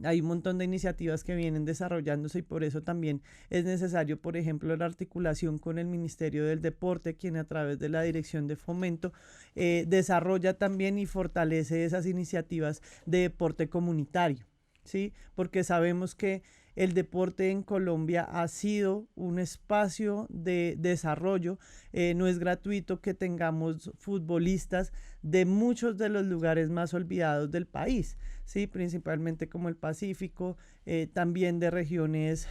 hay un montón de iniciativas que vienen desarrollándose, y por eso también es necesario, por ejemplo, la articulación con el Ministerio del Deporte, quien a través de la Dirección de Fomento desarrolla también y fortalece esas iniciativas de deporte comunitario, ¿sí? Porque sabemos que el deporte en Colombia ha sido un espacio de desarrollo. No es gratuito que tengamos futbolistas de muchos de los lugares más olvidados del país, ¿sí? Principalmente como el Pacífico, también de regiones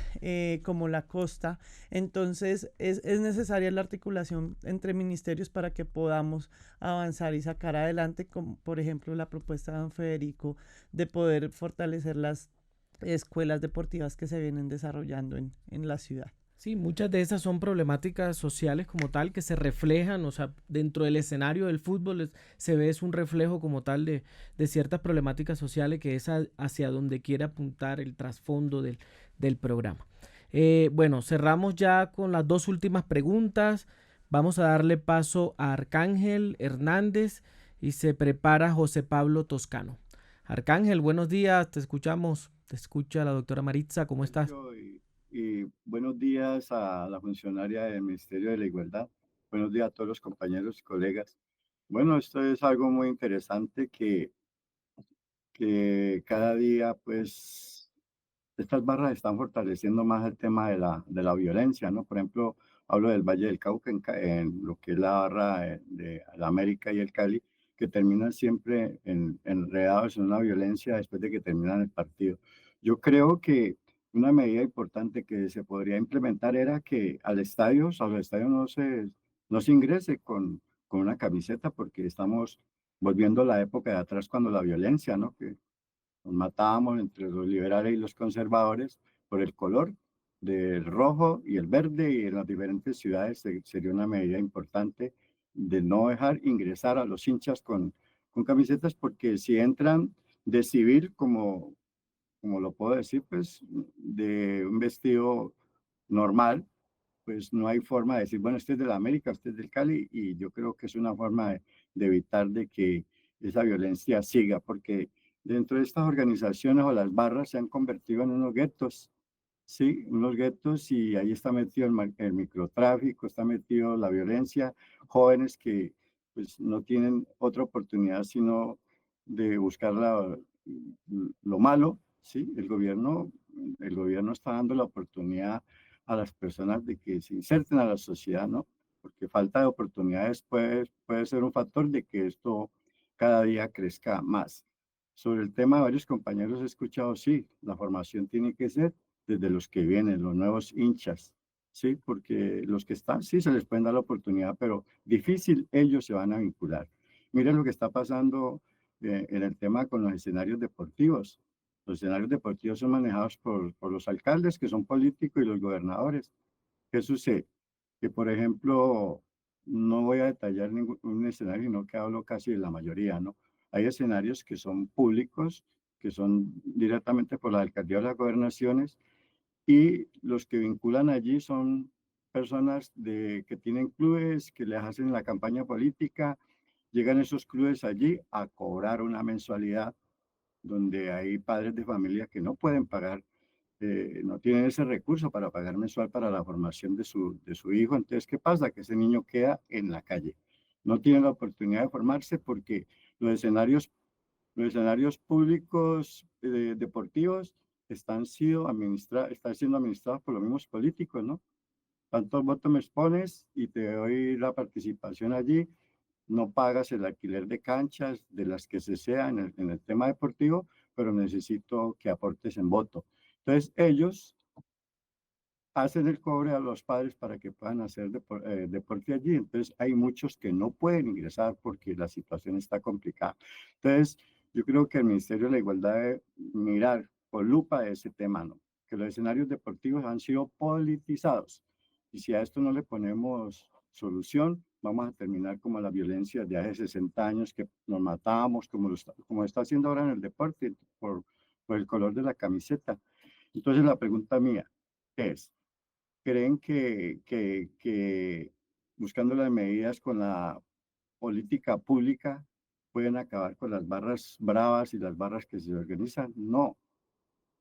como la costa. Entonces es necesaria la articulación entre ministerios para que podamos avanzar y sacar adelante, como por ejemplo la propuesta de don Federico de poder fortalecer las escuelas deportivas que se vienen desarrollando en la ciudad. Sí, muchas de esas son problemáticas sociales como tal que se reflejan, o sea, dentro del escenario del fútbol se ve es un reflejo como tal de ciertas problemáticas sociales que es hacia donde quiere apuntar el trasfondo del programa. Bueno, cerramos ya con las dos últimas preguntas. Vamos a darle paso a Arcángel Hernández y se prepara José Pablo Toscano. Arcángel, buenos días, te escuchamos, te escucha la doctora Maritza, ¿cómo estás? Y buenos días a la funcionaria del Ministerio de la Igualdad. Buenos días a todos los compañeros y colegas. Bueno, esto es algo muy interesante que cada día, pues, estas barras están fortaleciendo más el tema de la violencia, ¿no? Por ejemplo, hablo del Valle del Cauca, en lo que es la barra de la América y el Cali, que terminan siempre enredados en una violencia después de que terminan el partido. Yo creo que una medida importante que se podría implementar era que a los estadios no se ingrese con una camiseta, porque estamos volviendo a la época de atrás cuando la violencia, ¿no? Que nos matábamos entre los liberales y los conservadores por el color del rojo y el verde, y en las diferentes ciudades sería una medida importante de no dejar ingresar a los hinchas con camisetas, porque si entran de civil, como lo puedo decir, pues de un vestido normal, pues no hay forma de decir, bueno, este es de la América, este es del Cali, y yo creo que es una forma de evitar de que esa violencia siga, porque dentro de estas organizaciones o las barras se han convertido en unos guetos, sí, unos guetos, y ahí está metido el microtráfico, está metido la violencia, jóvenes que pues no tienen otra oportunidad sino de buscar lo malo, sí, el gobierno está dando la oportunidad a las personas de que se inserten a la sociedad, ¿no? Porque falta de oportunidades puede ser un factor de que esto cada día crezca más. Sobre el tema de varios compañeros he escuchado, sí, la formación tiene que ser desde los que vienen, los nuevos hinchas, sí, porque los que están, sí, se les pueden dar la oportunidad, pero difícil ellos se van a vincular. Miren lo que está pasando en el tema con los escenarios deportivos. Los escenarios deportivos son manejados por los alcaldes, que son políticos, y los gobernadores. ¿Qué sucede? Que, por ejemplo, no voy a detallar ningún escenario, sino que hablo casi de la mayoría, ¿no? Hay escenarios que son públicos, que son directamente por la alcaldía o las gobernaciones, y los que vinculan allí son personas que tienen clubes, que les hacen la campaña política, llegan esos clubes allí a cobrar una mensualidad, donde hay padres de familia que no pueden pagar, no tienen ese recurso para pagar mensual para la formación de su hijo. Entonces, ¿qué pasa? Que ese niño queda en la calle. No tiene la oportunidad de formarse porque los escenarios públicos deportivos están siendo administrados por los mismos políticos, ¿no? Tantos votos me expones y te doy la participación allí, no pagas el alquiler de canchas, de las que se sea en el tema deportivo, pero necesito que aportes en voto. Entonces, ellos hacen el cobre a los padres para que puedan hacer deporte allí. Entonces, hay muchos que no pueden ingresar porque la situación está complicada. Entonces, yo creo que el Ministerio de la Igualdad debe mirar con lupa ese tema, ¿no? Que los escenarios deportivos han sido politizados. Y si a esto no le ponemos solución, vamos a terminar como la violencia de hace 60 años, que nos matábamos, como está haciendo ahora en el deporte, por el color de la camiseta. Entonces, la pregunta mía es, ¿creen que buscando las medidas con la política pública pueden acabar con las barras bravas y las barras que se organizan? No,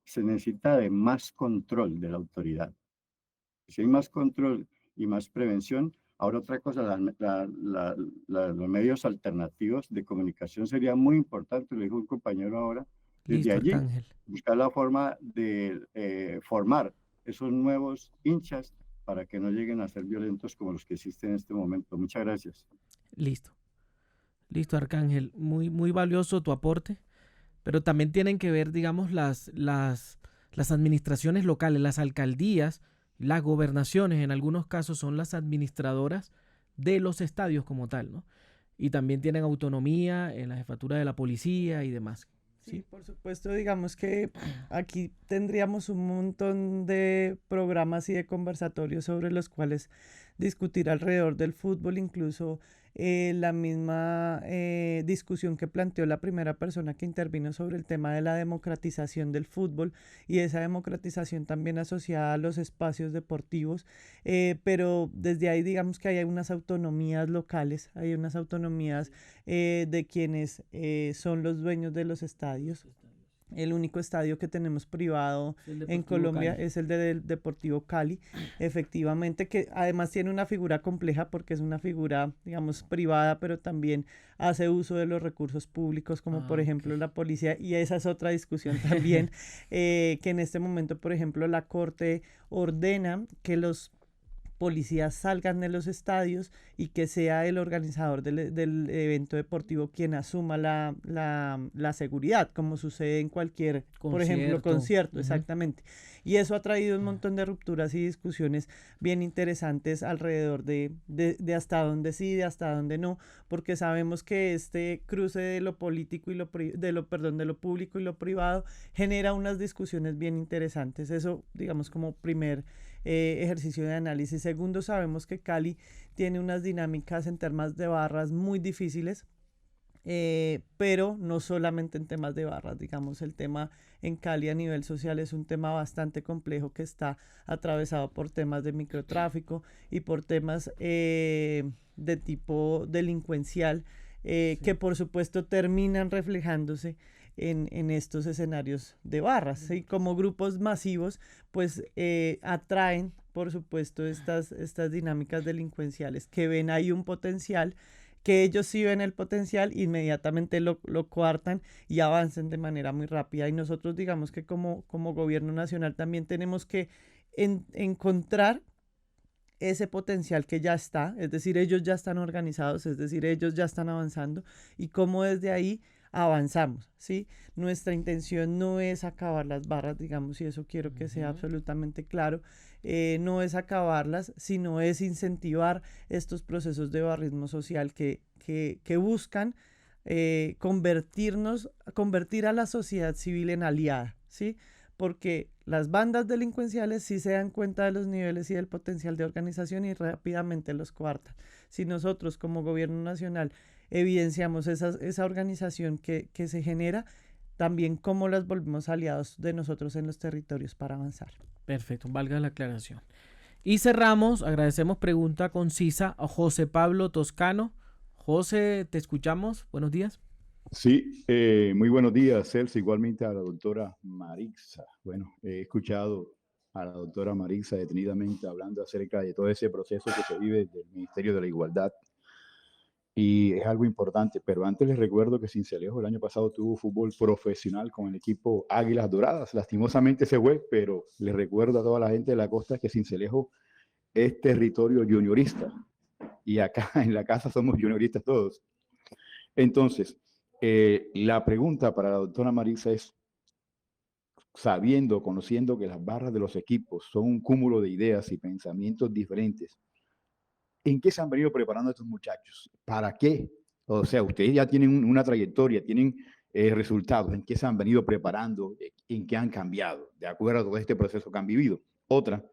se necesita de más control de la autoridad. Si hay más control y más prevención, ahora otra cosa, los medios alternativos de comunicación sería muy importante, lo dijo un compañero ahora, desde Listo, allí Arcángel. buscar la forma de formar esos nuevos hinchas para que no lleguen a ser violentos como los que existen en este momento. Muchas gracias. Listo. Listo, Arcángel. Muy, muy valioso tu aporte, pero también tienen que ver, digamos, las administraciones locales, las alcaldías, las gobernaciones, en algunos casos son las administradoras de los estadios como tal, ¿no? Y también tienen autonomía en la jefatura de la policía y demás. Sí, por supuesto, digamos que aquí tendríamos un montón de programas y de conversatorios sobre los cuales discutir alrededor del fútbol, incluso la misma discusión que planteó la primera persona que intervino sobre el tema de la democratización del fútbol y esa democratización también asociada a los espacios deportivos, pero desde ahí digamos que hay unas autonomías locales, hay unas autonomías de quienes son los dueños de los estadios. El único estadio que tenemos privado en Colombia es el del Deportivo Cali, efectivamente, que además tiene una figura compleja porque es una figura, digamos, privada, pero también hace uso de los recursos públicos, como por ejemplo la policía, y esa es otra discusión también, que en este momento, por ejemplo, la Corte ordena que los policías salgan de los estadios y que sea el organizador del evento deportivo quien asuma la seguridad, como sucede en cualquier, por ejemplo, concierto, exactamente. Y eso ha traído un montón de rupturas y discusiones bien interesantes alrededor de hasta dónde sí, de hasta dónde no, porque sabemos que este cruce de lo político y de lo público y lo privado genera unas discusiones bien interesantes. Eso, digamos, como primer ejercicio de análisis. Segundo, sabemos que Cali tiene unas dinámicas en temas de barras muy difíciles, pero no solamente en temas de barras, digamos, el tema en Cali a nivel social es un tema bastante complejo que está atravesado por temas de microtráfico y por temas de tipo delincuencial, que por supuesto terminan reflejándose en estos escenarios de barras, y como grupos masivos pues atraen por supuesto estas dinámicas delincuenciales que ven ahí un potencial, que ellos sí ven el potencial, inmediatamente lo coartan y avanzan de manera muy rápida, y nosotros digamos que como gobierno nacional también tenemos que encontrar ese potencial que ya está, es decir, ellos ya están organizados, es decir, ellos ya están avanzando, y cómo desde ahí avanzamos, ¿sí? Nuestra intención no es acabar las barras, digamos, y eso quiero que sea absolutamente claro, no es acabarlas, sino es incentivar estos procesos de barrismo social que buscan convertir a la sociedad civil en aliada, ¿sí? Porque las bandas delincuenciales sí se dan cuenta de los niveles y del potencial de organización y rápidamente los coartan. Si nosotros como gobierno nacional evidenciamos esa organización que se genera, también cómo las volvemos aliados de nosotros en los territorios para avanzar. Perfecto, valga la aclaración. Y cerramos, agradecemos pregunta concisa a José Pablo Toscano. José, te escuchamos, buenos días. Sí, muy buenos días, Celso, igualmente a la doctora Marixa. Bueno, he escuchado a la doctora Marixa detenidamente hablando acerca de todo ese proceso que se vive del Ministerio de la Igualdad, y es algo importante, pero antes les recuerdo que Sincelejo el año pasado tuvo fútbol profesional con el equipo Águilas Doradas. Lastimosamente se fue, pero les recuerdo a toda la gente de la costa que Sincelejo es territorio juniorista, y acá en la casa somos junioristas todos. Entonces, la pregunta para la doctora Marisa es, conociendo que las barras de los equipos son un cúmulo de ideas y pensamientos diferentes, ¿en qué se han venido preparando estos muchachos? ¿Para qué? O sea, ustedes ya tienen una trayectoria, tienen resultados. ¿En qué se han venido preparando? ¿En qué han cambiado? De acuerdo a todo este proceso que han vivido. Otra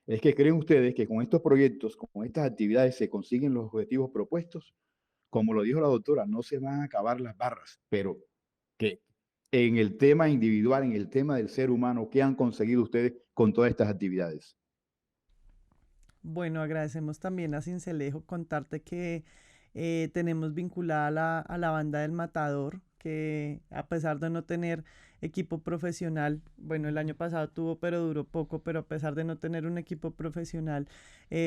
es que creen ustedes que con estos proyectos, con estas actividades, se consiguen los objetivos propuestos. Como lo dijo la doctora, no se van a acabar las barras, pero que en el tema individual, en el tema del ser humano, ¿qué han conseguido ustedes con todas estas actividades? Bueno, agradecemos también a Sincelejo, contarte que tenemos vinculada a la banda del Matador, que a pesar de no tener equipo profesional, bueno, el año pasado tuvo, pero duró poco, pero a pesar de no tener un equipo profesional,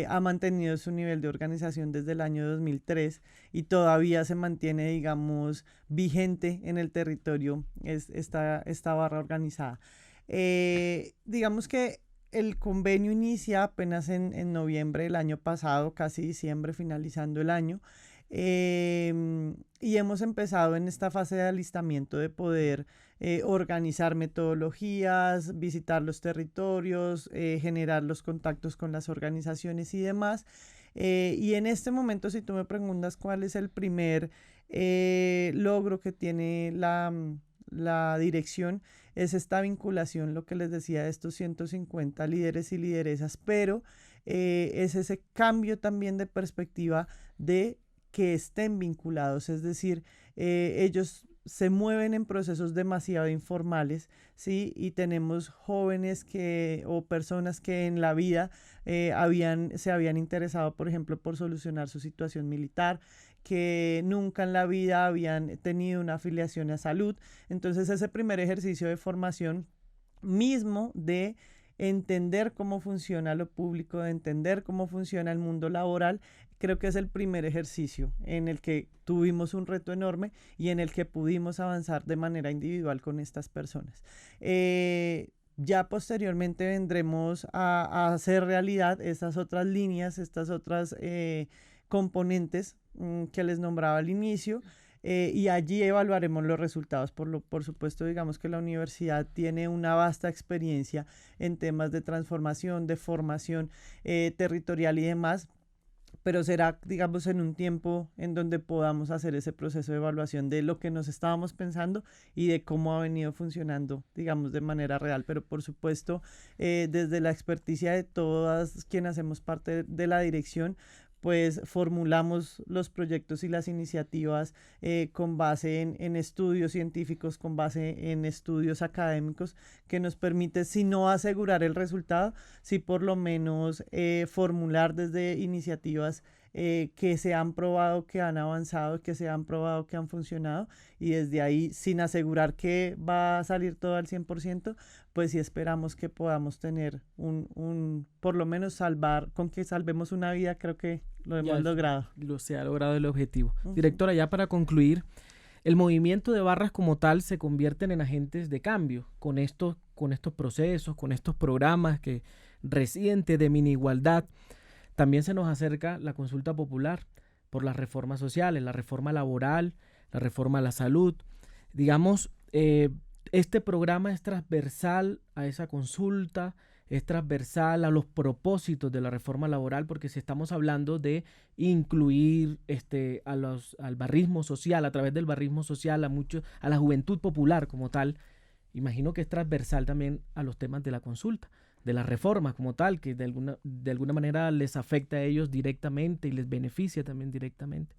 ha mantenido su nivel de organización desde el año 2003 y todavía se mantiene, digamos, vigente en el territorio esta barra organizada. Digamos que el convenio inicia apenas en noviembre del año pasado, casi diciembre, finalizando el año. Y hemos empezado en esta fase de alistamiento de poder organizar metodologías, visitar los territorios, generar los contactos con las organizaciones y demás. Y en este momento, si tú me preguntas cuál es el primer logro que tiene la la dirección es esta vinculación, lo que les decía, de estos 150 líderes y lideresas, pero es ese cambio también de perspectiva de que estén vinculados, es decir, ellos se mueven en procesos demasiado informales, ¿sí? Y tenemos jóvenes o personas que en la vida se habían interesado, por ejemplo, por solucionar su situación militar, que nunca en la vida habían tenido una afiliación a salud. Entonces, ese primer ejercicio de formación mismo de entender cómo funciona lo público, de entender cómo funciona el mundo laboral, creo que es el primer ejercicio en el que tuvimos un reto enorme y en el que pudimos avanzar de manera individual con estas personas. Ya posteriormente vendremos a hacer realidad estas otras líneas, estas otras componentes que les nombraba al inicio. Y allí evaluaremos los resultados. Por supuesto, digamos que la universidad tiene una vasta experiencia en temas de transformación, de formación territorial y demás, pero será, digamos, en un tiempo en donde podamos hacer ese proceso de evaluación de lo que nos estábamos pensando y de cómo ha venido funcionando, digamos, de manera real. Pero por supuesto, desde la experticia de todas quienes hacemos parte de la dirección, pues formulamos los proyectos y las iniciativas con base en estudios científicos, con base en estudios académicos, que nos permite, si no asegurar el resultado, sí por lo menos formular desde iniciativas que se han probado, que han avanzado, que se han probado, que han funcionado, y desde ahí, sin asegurar que va a salir todo al 100%, pues sí esperamos que podamos tener por lo menos con que salvemos una vida, creo que lo hemos logrado. Se ha logrado el objetivo. Directora, ya para concluir, el movimiento de barras como tal se convierten en agentes de cambio con estos procesos, con estos programas que recientes de mini igualdad. También se nos acerca la consulta popular por las reformas sociales, la reforma laboral, la reforma a la salud. Digamos, este programa es transversal a esa consulta, es transversal a los propósitos de la reforma laboral, porque si estamos hablando de incluir al barrismo social, a través del barrismo social, a la juventud popular como tal, imagino que es transversal también a los temas de la consulta, de la reforma como tal, que de alguna manera les afecta a ellos directamente y les beneficia también directamente.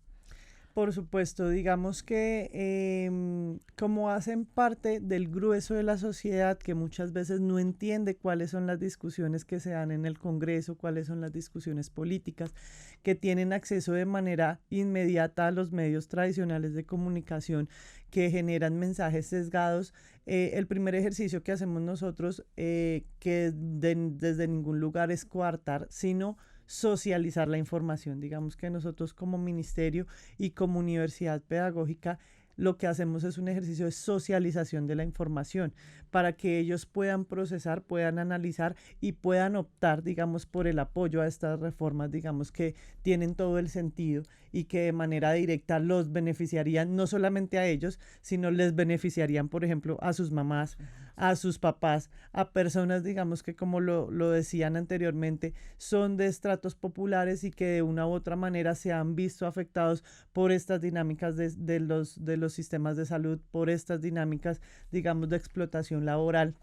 Por supuesto, digamos que como hacen parte del grueso de la sociedad que muchas veces no entiende cuáles son las discusiones que se dan en el Congreso, cuáles son las discusiones políticas, que tienen acceso de manera inmediata a los medios tradicionales de comunicación que generan mensajes sesgados, el primer ejercicio que hacemos nosotros, que desde ningún lugar es coartar, sino socializar la información. Digamos que nosotros como ministerio y como universidad pedagógica lo que hacemos es un ejercicio de socialización de la información para que ellos puedan procesar, puedan analizar y puedan optar, digamos, por el apoyo a estas reformas, digamos, que tienen todo el sentido y que de manera directa los beneficiarían, no solamente a ellos, sino les beneficiarían, por ejemplo, a sus mamás, a sus papás, a personas, digamos, que como lo decían anteriormente, son de estratos populares y que de una u otra manera se han visto afectados por estas dinámicas de los sistemas de salud, por estas dinámicas, digamos, de explotación laboral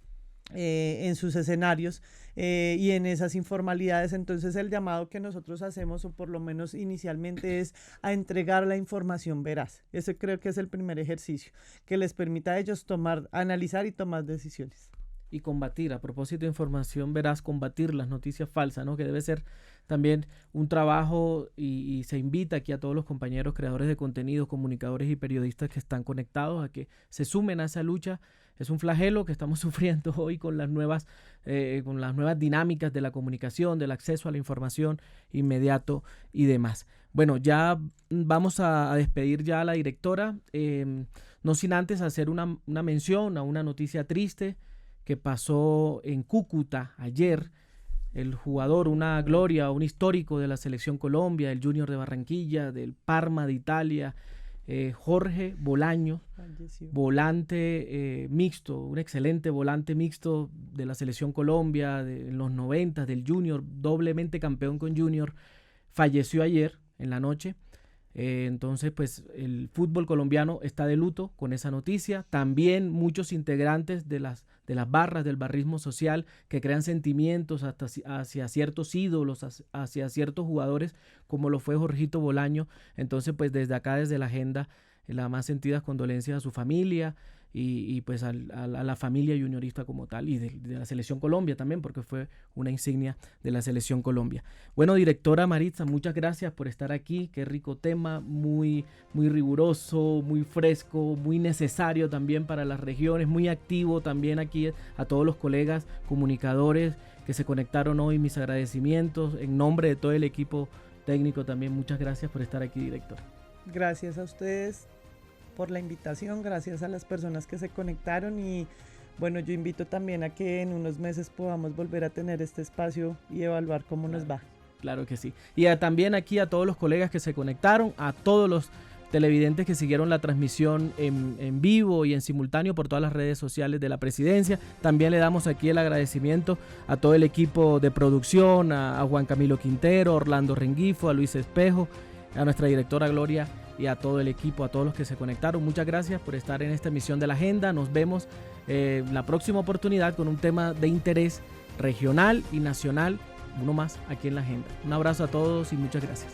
en sus escenarios y en esas informalidades. Entonces el llamado que nosotros hacemos, o por lo menos inicialmente, es a entregar la información veraz. Ese creo que es el primer ejercicio que les permita a ellos analizar y tomar decisiones. Y combatir, a propósito de información veraz, combatir las noticias falsas, ¿no? Que debe ser también un trabajo, y se invita aquí a todos los compañeros creadores de contenido, comunicadores y periodistas que están conectados a que se sumen a esa lucha. Es un flagelo que estamos sufriendo hoy con las nuevas dinámicas de la comunicación, del acceso a la información inmediato y demás. Bueno, ya vamos a despedir ya a la directora, no sin antes hacer una mención a una noticia triste que pasó en Cúcuta ayer. El jugador, una gloria, un histórico de la Selección Colombia, el Junior de Barranquilla, del Parma de Italia, Jorge Bolaños, volante mixto, un excelente volante mixto de la Selección Colombia en los 90, del Junior, doblemente campeón con Junior, falleció ayer en la noche. Entonces, pues el fútbol colombiano está de luto con esa noticia. También muchos integrantes de las barras del barrismo social que crean sentimientos hacia ciertos ídolos, hacia ciertos jugadores, como lo fue Jorgito Bolaño. Entonces, pues desde acá, desde la agenda, las más sentidas condolencias a su familia y pues a la familia juniorista como tal, y de la Selección Colombia también, porque fue una insignia de la Selección Colombia. Bueno, directora Maritza, muchas gracias por estar aquí. Qué rico tema, muy riguroso, muy fresco, muy necesario también para las regiones, muy activo también aquí. A todos los colegas comunicadores que se conectaron hoy, mis agradecimientos en nombre de todo el equipo técnico también. Muchas gracias por estar aquí, directora. Gracias a ustedes por la invitación, gracias a las personas que se conectaron, y bueno, yo invito también a que en unos meses podamos volver a tener este espacio y evaluar cómo nos va. Claro que sí. Y también aquí a todos los colegas que se conectaron, a todos los televidentes que siguieron la transmisión en vivo y en simultáneo por todas las redes sociales de la presidencia. También le damos aquí el agradecimiento a todo el equipo de producción, a Juan Camilo Quintero, a Orlando Rengifo, a Luis Espejo, a nuestra directora Gloria, y a todo el equipo, a todos los que se conectaron. Muchas gracias por estar en esta emisión de la agenda. Nos vemos la próxima oportunidad con un tema de interés regional y nacional, uno más aquí en la agenda. Un abrazo a todos y muchas gracias.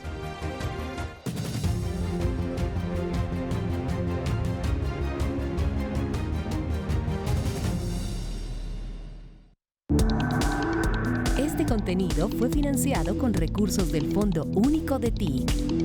Este contenido fue financiado con recursos del Fondo Único de TIC.